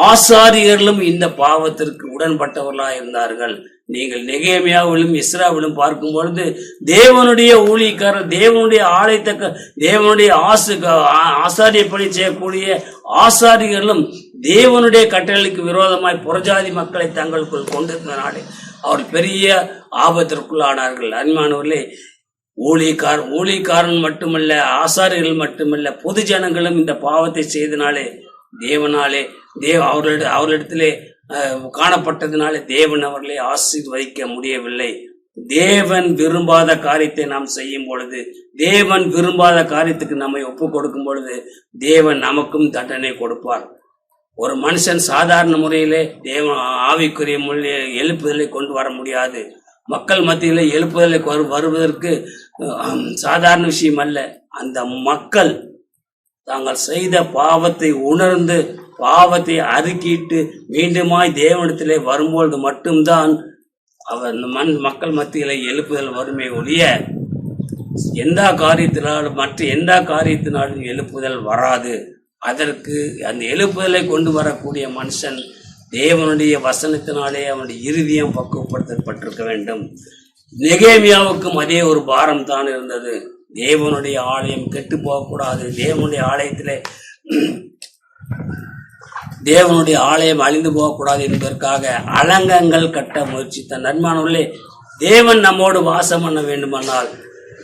ஆசாரியர்களும் இந்த பாவத்திற்கு உடன்பட்டவர்களா இருந்தார்கள். நீங்கள் நெகேமியாவிலும் இஸ்ராவிலும் பார்க்கும் பொழுது தேவனுடைய ஊழியக்காரர், தேவனுடைய ஆலயத்தை தேவனுடைய ஆசாரியப்படி செய்யக்கூடிய ஆசாரியர்களும் தேவனுடைய கட்டளைக்கு விரோதமாய் புறஜாதி மக்களை தங்களுக்குள் கொண்டிருந்தனாலே அவர் பெரிய ஆபத்திற்குள்ளானார்கள். அன்பானவர்களே, ஊழியக்காரன் மட்டுமல்ல, ஆசாரியர்கள் மட்டுமல்ல, பொது ஜனங்களும் இந்த பாவத்தை செய்தனாலே அவர்களிடத்திலே காணப்பட்டதினாலே தேவன் அவர்களை ஆசீர்வதிக்க முடியவில்லை. தேவன் விரும்பாத காரியத்தை நாம் செய்யும் பொழுது, தேவன் விரும்பாத காரியத்துக்கு நம்மை ஒப்பு கொடுக்கும் பொழுது தேவன் நமக்கும் தண்டனை கொடுப்பார். ஒரு மனுஷன் சாதாரண முறையிலே தேவன் ஆவிக்குரிய மொழியை எழுப்புதலை கொண்டு வர முடியாது. மக்கள் மத்தியிலே எழுப்புதலை வருவதற்கு சாதாரண விஷயம் அல்ல. அந்த மக்கள் தாங்கள் செய்த பாவத்தை உணர்ந்து பாவத்தை அறிக்கிட்டு மீண்டுமாய் தேவனிடத்திலே வரும்பொழுது மட்டும்தான் அவர் மக்கள் மத்தியிலே எழுப்புதல் வருமே ஒழிய எந்த காரியத்தினாலும் எழுப்புதல் வராது. அதற்கு அந்த எழுப்புதலை கொண்டு வரக்கூடிய மனுஷன் தேவனுடைய வசனத்தினாலே அவனுடைய இருதயம் பக்குவப்படுத்தப்பட்டிருக்க வேண்டும். நெகேமியாவுக்கும் அதே ஒரு பாரம் தான் இருந்தது. தேவனுடைய ஆலயம் கெட்டு போகக்கூடாது, தேவனுடைய ஆலயம் அழிந்து போகக்கூடாது என்பதற்காக அலங்கங்கள் கட்ட முயற்சித்த நன்மானவர்களே, தேவன் நம்மோடு வாசம் பண்ண வேண்டுமானால்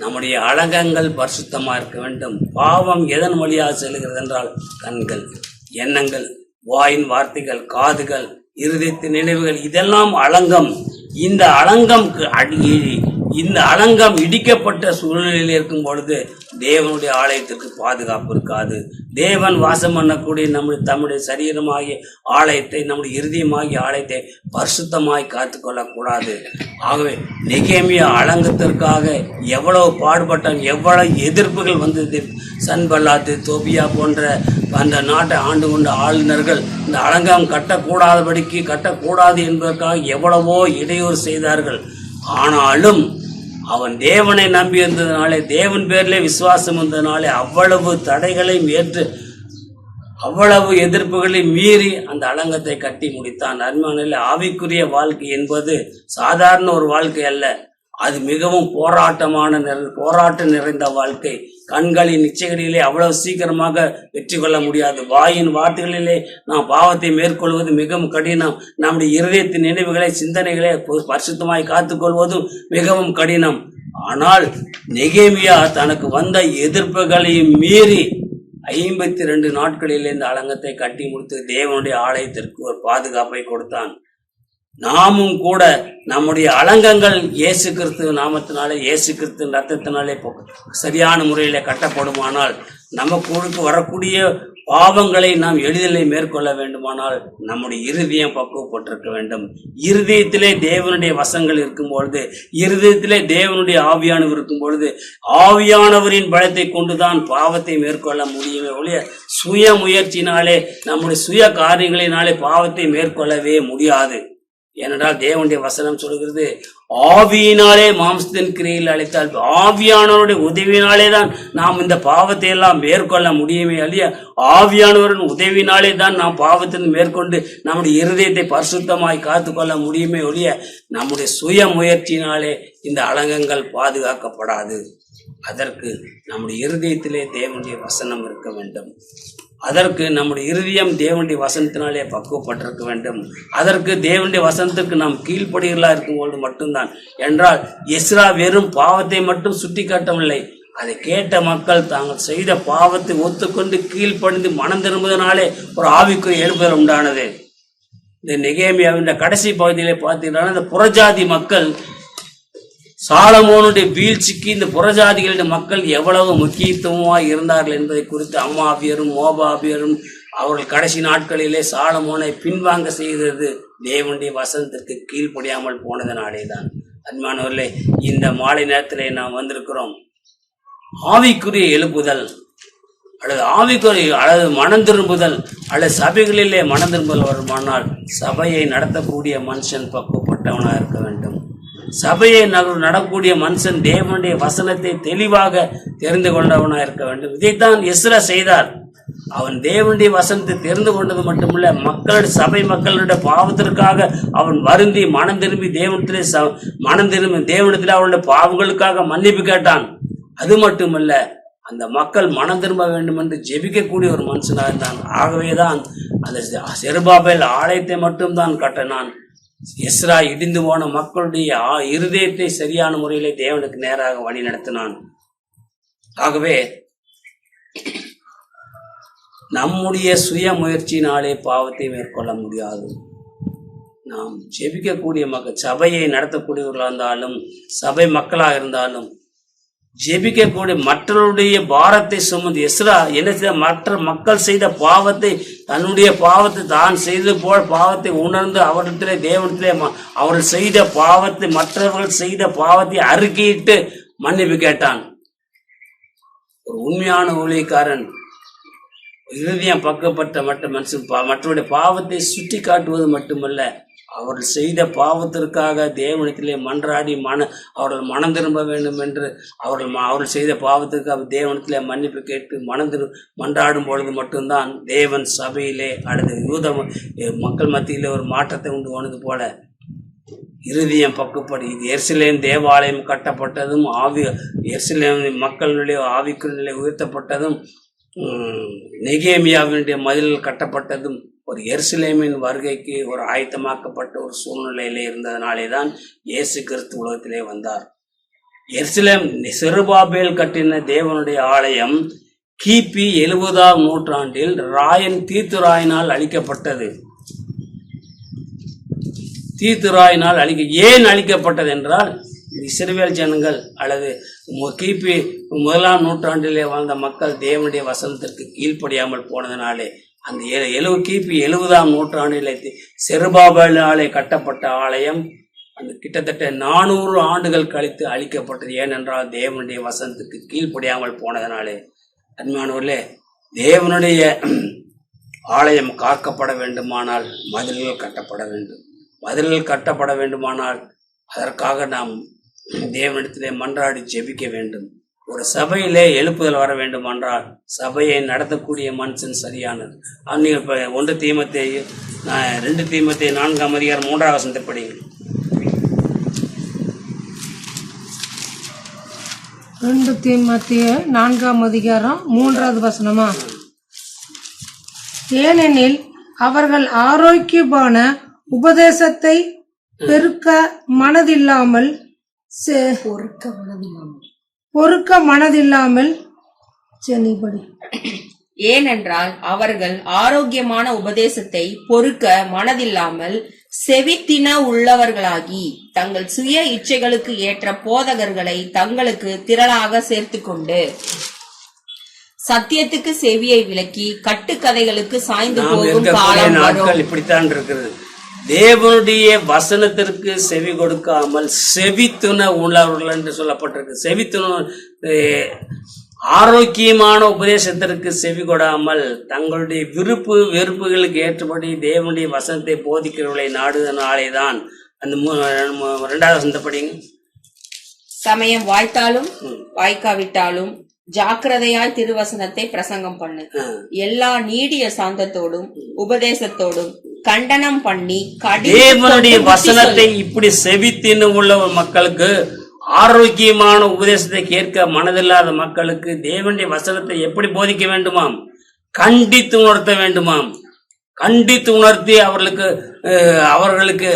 நம்முடைய அலங்கங்கள் பரிசுத்தமாக இருக்க வேண்டும். பாவம் எதன் வழியாக செல்கிறது என்றால் கண்கள், எண்ணங்கள், வாயின் வார்த்தைகள், காதுகள், இருதயத்தின் நினைவுகள், இதெல்லாம் அலங்கம். இந்த அலங்கம் இடிக்கப்பட்ட சூழ்நிலையில் இருக்கும் பொழுது தேவனுடைய ஆலயத்திற்கு பாதுகாப்பு இருக்காது. தேவன் வாசம் பண்ணக்கூடிய தம்முடைய சரீரமாகிய ஆலயத்தை, நம்முடைய இருதயமாகிய ஆலயத்தை பரிசுத்தமாய் காத்து கொள்ளக்கூடாது. ஆகவே நெகேமியா அலங்கத்திற்காக எவ்வளவு பாடுபட்டான், எவ்வளவு எதிர்ப்புகள் வந்தது. சன்பல்லாத்து, தோபியா போன்ற அந்த நாட்டை ஆண்டு கொண்ட ஆளுநர்கள் இந்த அலங்கம் கட்டக்கூடாது என்பதற்காக எவ்வளவோ இடையூறு செய்தார்கள். ஆனாலும் அவன் தேவனை நம்பி இருந்ததுனாலே, தேவன் பேரிலே விசுவாசம் இருந்ததுனாலே அவ்வளவு தடைகளையும் ஏற்று அவ்வளவு எதிர்ப்புகளை மீறி அந்த அலங்கத்தை கட்டி முடித்தான். அருமையானவர்களே, ஆவிக்குரிய வாழ்க்கை என்பது சாதாரண ஒரு வாழ்க்கை அல்ல. அது மிகவும் போராட்டம் நிறைந்த வாழ்க்கை. கண்களின் நிச்சயங்களிலே அவ்வளவு சீக்கிரமாக வெற்றி கொள்ள முடியாது. வாயின் வார்த்தைகளிலே நாம் பாவத்தை மேற்கொள்வது மிகவும் கடினம். நம்முடைய இருதயத்தின் நினைவுகளை, சிந்தனைகளை பரிசுத்தமாய் காத்துக்கொள்வதும் மிகவும் கடினம். ஆனால் நெகேமியா தனக்கு வந்த எதிர்ப்புகளையும் மீறி 52 நாட்களிலே இந்த அலங்கத்தை கட்டி முடித்து தேவனுடைய ஆலயத்திற்கு ஒரு பாதுகாப்பை கொடுத்தான். நாமும் கூட நம்முடைய அலங்கங்கள் இயேசு கிறிஸ்து நாமத்தினாலே, இயேசு கிறிஸ்து ரத்தத்தினாலே சரியான முறையில கட்டப்படுமானால், நமக்கு வரக்கூடிய பாவங்களை நாம் எளிதிலே மேற்கொள்ள வேண்டுமானால் நம்முடைய இருதயம் பக்குவப்பட்டிருக்க வேண்டும். இருதயத்திலே தேவனுடைய வசங்கள் இருக்கும் பொழுது, இருதயத்திலே தேவனுடைய ஆவியானவர் இருக்கும் பொழுது, ஆவியானவரின் பலத்தை கொண்டுதான் பாவத்தை மேற்கொள்ள முடியுமே ஒழிய சுய முயற்சினாலே, நம்முடைய சுய காரியங்களினாலே பாவத்தை மேற்கொள்ளவே முடியாது. ஏனென்றால் தேவனுடைய வசனம் சொல்கிறது, ஆவியினாலே மாம்சத்தின் கிரியில் அழைத்தால் ஆவியானவருடைய உதவியினாலே தான் நாம் இந்த பாவத்தை எல்லாம் மேற்கொள்ள முடியுமே அழிய, ஆவியானவரின் உதவினாலே தான் நாம் பாவத்தின் மேற்கொண்டு நம்முடைய இருதயத்தை பரிசுத்தமாய் காத்துக்கொள்ள முடியுமே ஒழிய நம்முடைய சுய முயற்சியினாலே இந்த அலங்கங்கள் பாதுகாக்கப்படாது. அதற்கு நம்முடைய இருதயத்திலே தேவனுடைய வசனம் இருக்க வேண்டும். அதற்கு நம்முடைய இருதயம் தேவனுடைய வசனத்தினாலே பக்குவப்பட்டிருக்க வேண்டும். அதற்கு தேவனுடைய வசனத்திற்கு நாம் கீழ்ப்படிகளா இருக்கும்போது மட்டும்தான். என்றால் எஸ்ரா வெறும் பாவத்தை மட்டும் சுட்டி காட்டவில்லை, அதை கேட்ட மக்கள் தாங்கள் செய்த பாவத்தை ஒத்துக்கொண்டு கீழ்ப்படிந்து மனம் திரும்புவதனாலே ஒரு ஆவிக்குரிய எழுப்புதல் உண்டானது. இந்த நெகேமியாவின் கடைசி பகுதியிலே பார்த்தீங்கன்னா, இந்த புறஜாதி மக்கள் சாலமோனுடைய வீழ்ச்சிக்கு இந்த புறஜாதிகளுடைய மக்கள் எவ்வளவு முக்கியத்துவமாக இருந்தார்கள் என்பதை குறித்து அம்மாவியரும் மோபாபியரும் அவர்கள் கடைசி நாட்களிலே சாலமோனை பின்வாங்க செய்தது தேவனுடைய வசனத்திற்கு கீழ்ப்படியாமல் போனதனாலே தான். அன்பானவர்களே, இந்த மாலை நேரத்திலே நாம் வந்திருக்கிறோம். ஆவிக்குரிய எழுப்புதல் அல்லது மனம் திரும்புதல் அல்லது சபைகளிலே மனம் திரும்புதல் வருமானால் சபையை நடத்தக்கூடிய மனுஷன் பக்குவப்பட்டவனாக இருக்க வேண்டும். சபையை நடக்கூடிய மனுஷன் தேவனுடைய வசனத்தை தெளிவாக தெரிந்து கொண்டவனாக இருக்க வேண்டும். இதைத்தான் எஸ்ரா செய்தார். அவன் தேவனுடைய வசனத்தை தெரிந்து கொண்டது மட்டுமல்ல, சபை மக்களுடைய பாவத்திற்காக அவன் வருந்தி மனம் திரும்பி தேவனிடத்திலே அவனுடைய பாவங்களுக்காக மன்னிப்பு கேட்டான். அது மட்டுமல்ல, அந்த மக்கள் மனம் திரும்ப வேண்டும் என்று ஜெபிக்கக்கூடிய ஒரு மனுஷனாக இருந்தான். ஆகவேதான் அந்த செருபாபேல் ஆலயத்தை மட்டும்தான் கட்டினான். எஸ்ரா இடிந்து போன மக்களுடைய இருதயத்தை சரியான முறையிலே தேவனுக்கு நேராக வழி நடத்தினான். ஆகவே நம்முடைய சுய முயற்சியினாலே பாவத்தை மேற்கொள்ள முடியாது. நாம் ஜெபிக்கக்கூடிய மக்கள், சபையை நடத்தக்கூடியவர்களாக இருந்தாலும் சபை மக்களாக இருந்தாலும் ஜெபிக்கக்கூடிய மற்றவருடைய பாரத்தை சுமந்து எஸ்ரா என்ன செய்த, மற்ற மக்கள் செய்த பாவத்தை, தன்னுடைய பாவத்தை தான் செய்தது போல் பாவத்தை உணர்ந்து அவரிடத்திலே தேவனிடத்திலே அவர்கள் செய்த பாவத்தை, மற்றவர்கள் செய்த பாவத்தை அறிக்கையிட்டு மன்னிப்பு கேட்டான். ஒரு உண்மையான ஊழியக்காரன் இருதயம் பக்கப்பட்ட மனுஷன் மற்றவருடைய பாவத்தை சுட்டி காட்டுவது மட்டுமல்ல, அவர்கள் செய்த பாவத்திற்காக தேவனிடத்திலே மன்றாடி அவர்கள் மனம் திரும்ப வேண்டும் என்று அவர்கள் செய்த பாவத்திற்காக தேவனிடத்திலே மன்னிப்பு கேட்டு மன்றாடும் பொழுது மட்டும்தான் தேவன் சபையிலே அல்லது யூத மக்கள் மத்தியிலே ஒரு மாற்றத்தை உண்டு போனது போல இருதயம் பக்குப்படி எருசலேம் தேவாலயம் கட்டப்பட்டதும் எருசலேம் மக்களுடைய ஆவிக்குரிய நிலை உயர்த்தப்பட்டதும் நெகேமியாவினுடைய மதில்கள் கட்டப்பட்டதும் ஒரு எருசலேமின் வருகைக்கு ஒரு ஆயத்தமாக்கப்பட்ட ஒரு சூழ்நிலையிலே இருந்ததனாலே தான் இயேசு கிறிஸ்து உலகத்திலே வந்தார். எருசலேம் செருபாபேல் கட்டின தேவனுடைய ஆலயம் கிபி 70ஆம் நூற்றாண்டில் தீத்துராயினால் அழிக்கப்பட்டது. ஏன் அழிக்கப்பட்டது என்றால், இஸ்ரவேல் ஜனங்கள் அல்லது கிபி 1ஆம் நூற்றாண்டிலே வாழ்ந்த மக்கள் தேவனுடைய வசனத்திற்கு கீழ்ப்படியாமல் போனதனாலே அந்த கிபி 70ஆம் நூற்றாண்டிலே செருபாபேலினாலே கட்டப்பட்ட ஆலயம் அந்த கிட்டத்தட்ட 400 ஆண்டுகள் கழித்து அழிக்கப்பட்டது. ஏனென்றால் தேவனுடைய வசனத்துக்கு கீழ்ப்படியாமல் போனதனாலே. அன்பானவர்களே, தேவனுடைய ஆலயம் காக்கப்பட வேண்டுமானால் மதில்கள் கட்டப்பட வேண்டும். மதில்கள் கட்டப்பட வேண்டுமானால் அதற்காக நாம் தேவனிடத்திலே மன்றாடி ஜெபிக்க வேண்டும். ஒரு சபையிலே எழுப்புதல் வர வேண்டுமென்றால் சபையை நடத்தக்கூடிய மனுஷன் சரியானது. நீங்கள் இப்போ 2 தீமோத்தேயு 4ஆம் அதிகாரம் 3ஆம் வசனத்தை படிங்க. 2 தீமோத்தேயு 4ஆம் அதிகாரம் 3வது வசனமா? ஏனெனில் அவர்கள் ஆரோக்கியமான உபதேசத்தை பொறுக்க மனதில்லாமல் சென்னிபடி. ஏனென்றால் அவர்கள் ஆரோக்கியமான உபதேசத்தை பொறுக்க மனதில்லாமல் செவித்தின உள்ளவர்களாகி தங்கள் சுய இச்சைகளுக்கு ஏற்ற போதகர்களை தங்களுக்கு திரளாக சேர்த்துக்கொண்டு சத்தியத்துக்கு செவியை விலக்கி கட்டுக்கதைகளுக்கு சாய்ந்து போகும் காலம் வரும். இப்படித்தான் இருக்கிறது. தேவனுடைய வசனத்திற்கு செவி கொடுக்காமல் செவித்துண உள்ளவர்கள் என்று சொல்லப்பட்டிருக்கு. செவித்துண ஆரோக்கியமான உபதேசத்திற்கு செவி கொடாமல் தங்களுடைய விருப்பு வெறுப்புகளுக்கு ஏற்றபடி தேவனுடைய வசனத்தை போதிக்கிறவர்களை நாடுதனாலே தான். அந்த 2வது வசனத்தை படிங்க. சமயம் வாய்த்தாலும் வாய்க்காவிட்டாலும் ஜாக்கிரதையாய் திருவசனத்தை பிரசங்கம் பண்ணு. எல்லா நீடிய சாந்தத்தோடும் உபதேசத்தோடும் கண்டனம் பண்ணி தேவனுடைய வசனத்தை இப்படி செவித்தின்னு உள்ள மக்களுக்கு, ஆரோக்கியமான உபதேசத்தை கேட்க மனதில்லாத மக்களுக்கு தேவனுடைய வசனத்தை எப்படி போதிக்க வேண்டுமாம்? கண்டித்து உணர்த்த வேண்டுமாம். கண்டித்து உணர்த்தி அவர்களுக்கு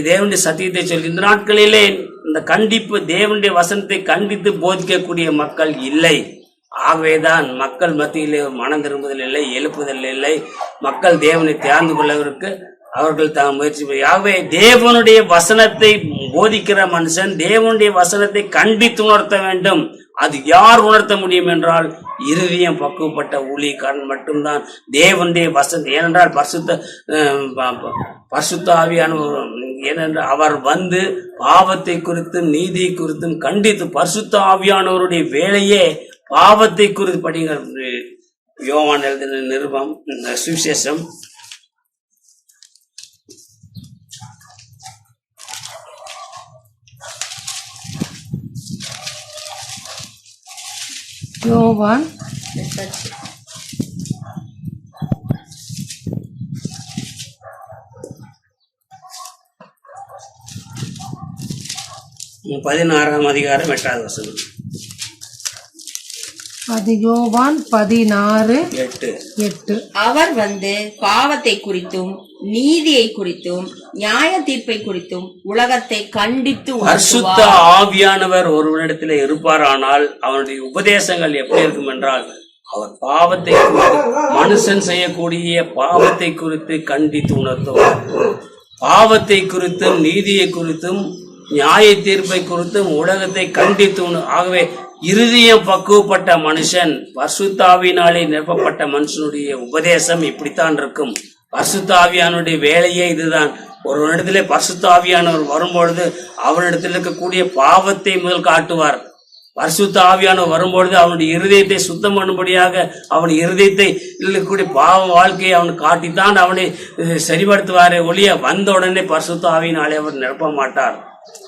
தேவனுடைய சத்தியத்தை சொல்லி. இந்த நாட்களிலே இந்த கண்டிப்பு, தேவனுடைய வசனத்தை கண்டித்து போதிக்கக்கூடிய மக்கள் இல்லை. ஆகவேதான் மக்கள் மத்தியிலே மனம் திரும்புதல் இல்லை, எழுப்புதல் இல்லை. மக்கள் தேவனை தியார்ந்து கொள்ளவருக்கு அவர்கள் தான் முயற்சி. ஆகவே தேவனுடைய வசனத்தை போதிக்கிற மனுஷன் தேவனுடைய வசனத்தை கண்டித்து உணர்த்த வேண்டும். அது யார் உணர்த்த முடியும் என்றால் இருதயம் பக்குவப்பட்ட ஊழியக்காரன் மட்டும்தான் தேவனுடைய வசனம். ஏனென்றால் பரிசுத்த ஆவியான ஏனென்றால் அவர் வந்து பாவத்தை குறித்தும் நீதியை குறித்தும் கண்டித்து, பரிசுத்த ஆவியானவருடைய வேலையே பாவத்தை குறித்து படிங்கள். யோவான் எழுதின நிருபம், சுவிசேஷம் யோவான் 16ஆம் அதிகாரம் 8வது வசனம். அது யோவான் 16:8. அவர் வந்து பாவத்தை குறித்தும் நீதியை குறித்தும் நியாய தீர்ப்பை குறித்தும் உலகத்தை கண்டித்து பரிசுத்த ஆவியானவர் ஒருவனிடத்தில் இருப்பாரானால் அவனுடைய உபதேசங்கள் எப்படி இருக்கும் என்றால், அவர் பாவத்தை மனுஷன் செய்யக்கூடிய பாவத்தை குறித்து கண்டித்து உணர்த்துவார். பாவத்தை குறித்தும் நீதியை குறித்தும் நியாய தீர்ப்பை குறித்தும் உலகத்தை கண்டித்து. ஆகவே இருதயம் பக்குவப்பட்ட மனுஷன், பரிசுத்த ஆவியினாலே நிரப்பப்பட்ட மனுஷனுடைய உபதேசம் இப்படித்தான் இருக்கும். பரிசுத்த ஆவியானுடைய வேலையே இதுதான். ஒரு இடத்திலே பரிசுத்த ஆவியானவர் வரும்பொழுது அவரிடத்தில் இருக்கக்கூடிய பாவத்தை முதல் காட்டுவார். பரிசுத்த ஆவியானவர் வரும்பொழுது அவனுடைய இருதயத்தை சுத்தம் பண்ணும்படியாக அவன் இருதயத்தை இருக்கக்கூடிய பாவ வாழ்க்கையை அவன் காட்டித்தான் அவனை சரிபடுத்துவாரே ஒழிய வந்த உடனே பரிசுத்த ஆவியினாலே அவர் நிரப்ப மாட்டார்.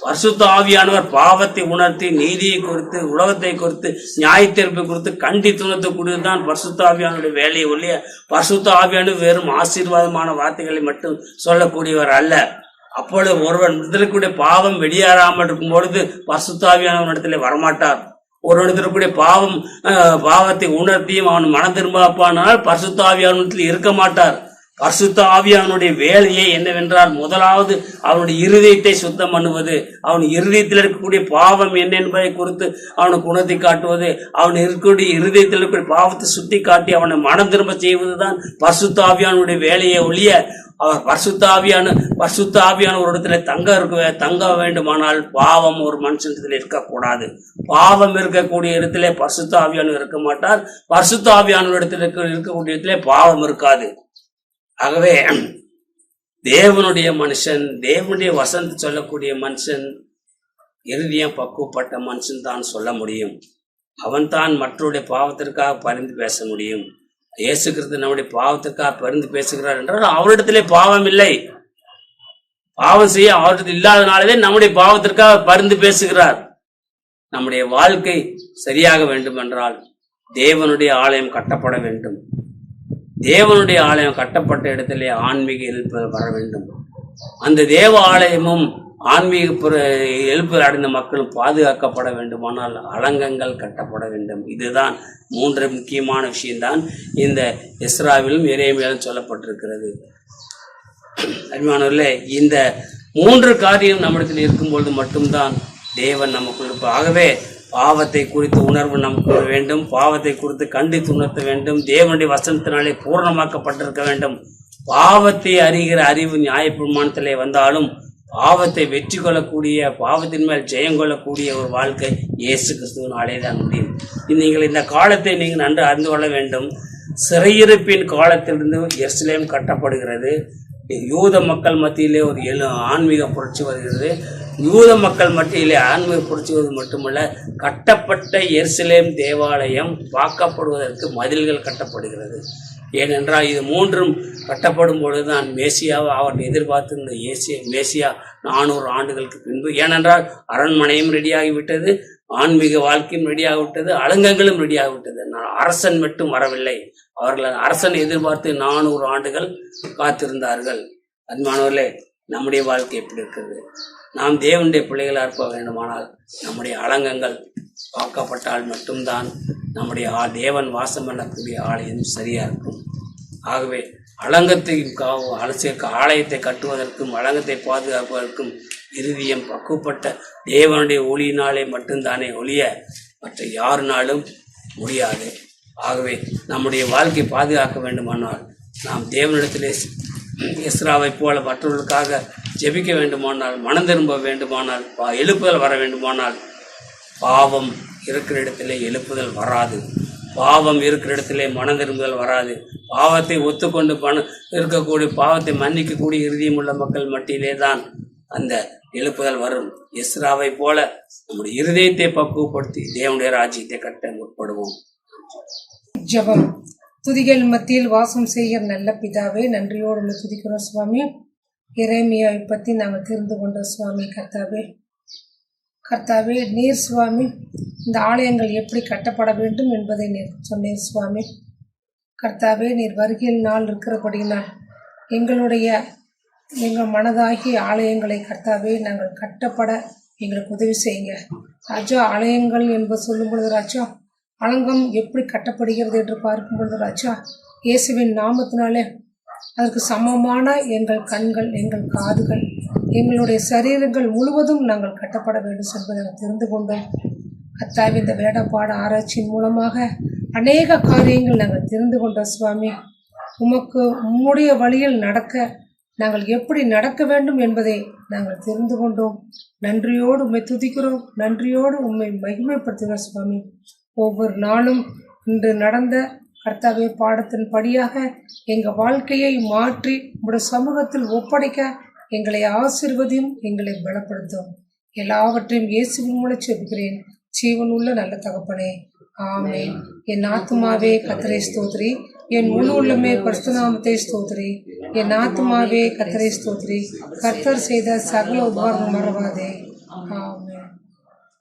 பரிசுத்த ஆவியானவர் பாவத்தை உணர்த்தி நீதியை குறித்து உலகத்தை குறித்து நியாய தீர்ப்பை குறித்து கண்டித்து உணர்த்தக்கூடியதுதான் பரிசுத்த ஆவியானுடைய வேலையை ஒழிய பரிசுத்த ஆவியானவர் வெறும் ஆசீர்வாதமான வார்த்தைகளை மட்டும் சொல்லக்கூடியவர் அல்ல. அப்பொழுது ஒருவன் இருக்கக்கூடிய பாவம் வெளியேறாமல் இருக்கும் பொழுது பரிசுத்த ஆவியானவர் இடத்துல வரமாட்டார். ஒரு இடத்திற்குரிய பாவத்தை உணர்த்தியும் அவன் மனம் திரும்பானால் பரிசுத்த ஆவியானவரிடத்தில் இருக்க மாட்டார். பரிசுத்த ஆவியானுடைய வேலையே என்னவென்றால், முதலாவது அவனுடைய இருதயத்தை சுத்தம் பண்ணுவது, அவன் இருதயத்தில் இருக்கக்கூடிய பாவம் என்ன என்பதை குறித்து அவனுக்கு உணர்த்தி காட்டுவது, அவன் இருக்கக்கூடிய இருதயத்தில் இருக்கக்கூடிய பாவத்தை சுட்டி காட்டி அவனை மனம் திரும்ப செய்வதுதான் பரிசுத்த ஆவியானுடைய வேலையை ஒழிய அவர் பரிசுத்த ஆவியான ஒரு இடத்துல தங்க வேண்டுமானால் பாவம் ஒரு மனுஷனத்தில் இருக்கக்கூடாது. பாவம் இருக்கக்கூடிய இடத்திலே பரிசுத்த ஆவியானவர் இருக்க மாட்டார். பரிசுத்த ஆவியான இடத்துல இருக்கக்கூடிய இடத்திலே பாவம் இருக்காது. ஆகவே தேவனுடைய மனுஷன், தேவனுடைய வசனத்தை சொல்லக்கூடிய மனுஷன், இறுதியம் பக்குவப்பட்ட மனுஷன் தான் சொல்ல முடியும். அவன் தான் மற்றவருடைய பாவத்திற்காக பரிந்து பேச முடியும். இயேசு கிறிஸ்து நம்முடைய பாவத்திற்காக பரிந்து பேசுகிறார் என்றால் அவரிடத்திலே பாவம் இல்லை. பாவம் செய்ய அவரிடத்தில் இல்லாதனாலே நம்முடைய பாவத்திற்காக பரிந்து பேசுகிறார். நம்முடைய வாழ்க்கை சரியாக வேண்டும் என்றால் தேவனுடைய ஆலயம் கட்டப்பட வேண்டும். தேவனுடைய ஆலயம் கட்டப்பட்ட இடத்திலே ஆன்மீக எழுப்புதல் வர வேண்டும். அந்த தேவ ஆலயமும் ஆன்மீக எழுப்புதல் அடைந்த மக்களும் பாதுகாக்கப்பட வேண்டுமானால் அலங்கங்கள் கட்டப்பட வேண்டும். இதுதான் 3 முக்கியமான விஷயம்தான் இந்த எஸ்ராவிலும் எரேமியாவிலும் சொல்லப்பட்டிருக்கிறது. அருமையானவர்களே, இந்த 3 காரியம் நம்மிடத்தில் இருக்கும்பொழுது மட்டும்தான் தேவன் நமக்கு இருப்பார். ஆகவே பாவத்தை குறித்து உணர்வு நமக்கு வேண்டும். பாவத்தை குறித்து கண்டித்து உணர்த்த வேண்டும். தேவனுடைய வசனத்தினாலே பூர்ணமாக்கப்பட்டிருக்க வேண்டும். பாவத்தை அறிகிற அறிவு நியாயப்பிரமாணத்திலே வந்தாலும் பாவத்தை வெற்றி கொள்ளக்கூடிய, பாவத்தின் மேல் ஜெயம் கொள்ளக்கூடிய ஒரு வாழ்க்கை இயேசு கிறிஸ்துவினாலே தான் முடியும். நீங்கள் இந்த காலத்தை நீங்கள் நன்கு அறிந்து கொள்ள வேண்டும். சிறையிருப்பின் காலத்திலிருந்து எருசலேம் கட்டப்படுகிறது. யூத மக்கள் மத்தியிலே ஒரு ஆன்மீக புரட்சி வருகிறது. யூத மக்கள் மத்தியிலே ஆன்மீக புரட்சி வருவது மட்டுமல்ல, கட்டப்பட்ட எருசலேம் தேவாலயம் வாக்கப்படுவதற்கு மதில்கள் கட்டப்படுகிறது. ஏனென்றால் இது 3ம் கட்டப்படும் பொழுதுதான் மேசியாவை அவர் எதிர்பார்த்திருந்த மேசியா 400 ஆண்டுகளுக்கு பின்பு. ஏனென்றால் அரண்மனையும் ரெடியாகிவிட்டது, ஆன்மீக வாழ்க்கையும் ரெடியாகிவிட்டது, அலங்கங்களும் ரெடியாகிவிட்டது. அரசன் மட்டும் வரவில்லை. அவர்கள் அரசன் எதிர்பார்த்து 400 ஆண்டுகள் காத்திருந்தார்கள். அன்பானவர்களே, நம்முடைய வாழ்க்கை எப்படி இருக்கிறது? நாம் தேவனுடைய பிள்ளைகளாக இருக்க வேண்டுமானால் நம்முடைய அலங்கங்கள் காக்கப்பட்டால் மட்டும்தான் நம்முடைய தேவன் வாசம் பண்ணக்கூடிய ஆலயம் சரியா இருக்கும். ஆகவே ஆலயத்தை கட்டுவதற்கும் அலங்கத்தை பாதுகாப்பதற்கும் இருதயம் பக்குவப்பட்ட தேவனுடைய ஒளியினாலே மட்டும்தானே ஒழிய மற்ற யாருனாலும் முடியாது. ஆகவே நம்முடைய வாழ்க்கை பாதுகாக்க வேண்டுமானால் நாம் தேவனிடத்திலே எஸ்ராவை போல மற்றவர்களுக்காக ஜெபிக்க வேண்டுமானால், மனம் திரும்ப வேண்டுமானால், எழுப்புதல் வர வேண்டுமானால், பாவம் இருக்கிற இடத்திலே எழுப்புதல் வராது. பாவம் இருக்கிற இடத்திலே மனம் திரும்புதல் வராது. பாவத்தை ஒத்துக்கொண்டு இருக்கக்கூடிய, பாவத்தை மன்னிக்கக்கூடிய இருதயம் உள்ள மக்கள் மட்டியிலே தான் அந்த எழுப்புதல் வரும். எஸ்ராவை போல நம்முடைய இருதயத்தை பக்குவப்படுத்தி தேவனுடைய ராஜ்யத்தை கட்ட முற்படுவோம். ஜெபம். துதிகள் மத்தியில் வாசம் செய்கிற நல்ல பிதாவே, நன்றியோடு உம்மை துதிக்கிறோம் சுவாமி. எரேமியாவை பற்றி நாங்கள் தெரிந்து கொண்டோம் சுவாமி. கர்த்தாவே நீர் சுவாமி இந்த ஆலயங்கள் எப்படி கட்டப்பட வேண்டும் என்பதை நீர் சொன்னீர் சுவாமி. கர்த்தாவே நீர் வருகையில் நாள் இருக்கிறபடினால் எங்கள் மனதாகிய ஆலயங்களை கர்த்தாவே நாங்கள் கட்டப்பட எங்களுக்கு உதவி செய்யுங்க ராஜா. ஆலயங்கள் என்பது சொல்லும் பொழுது ராஜா, அலங்கம் எப்படி கட்டப்படுகிறது என்று பார்க்கும் பொழுது ராஜா, இயேசுவின் நாமத்தினாலே அதற்கு சமமான எங்கள் கண்கள், எங்கள் காதுகள், எங்களுடைய சரீரங்கள் முழுவதும் நாங்கள் கட்டப்பட வேண்டும் என்பதை நாங்கள் தெரிந்து கொண்டோம். கர்த்தாவே இந்த வேடப்பாட ஆராய்ச்சியின் மூலமாக அநேக காரியங்கள் நாங்கள் தெரிந்து கொண்டோம் சுவாமி. உம்முடைய வழியில் நடக்க நாங்கள் எப்படி நடக்க வேண்டும் என்பதை நாங்கள் தெரிந்து கொண்டோம். நன்றியோடு உம்மை துதிக்கிறோம், நன்றியோடு உம்மை மகிமைப்படுத்துகிறோம் சுவாமி. ஒவ்வொரு நாளும் இன்று நடந்த கர்த்தாவே பாடத்தின் படியாக எங்கள் வாழ்க்கையை மாற்றி உங்களுடைய சமூகத்தில் ஒப்படைக்க எங்களை ஆசீர்வதியும், எங்களை பலப்படுத்தும். எல்லாவற்றையும் இயேசுவின் மூலம் ஜெபிக்கிறேன் ஜீவன் உள்ள நல்ல தகப்பனே, ஆமென். என் ஆத்துமாவே கர்த்தரை ஸ்தோத்திரி, என் முழு உள்ளமே பரிசுத்த நாமத்தை ஸ்தோத்திரி. என் ஆத்துமாவே கர்த்தரை ஸ்தோத்திரி, கர்த்தர் செய்த சகல உபகாரம் மறவாதே.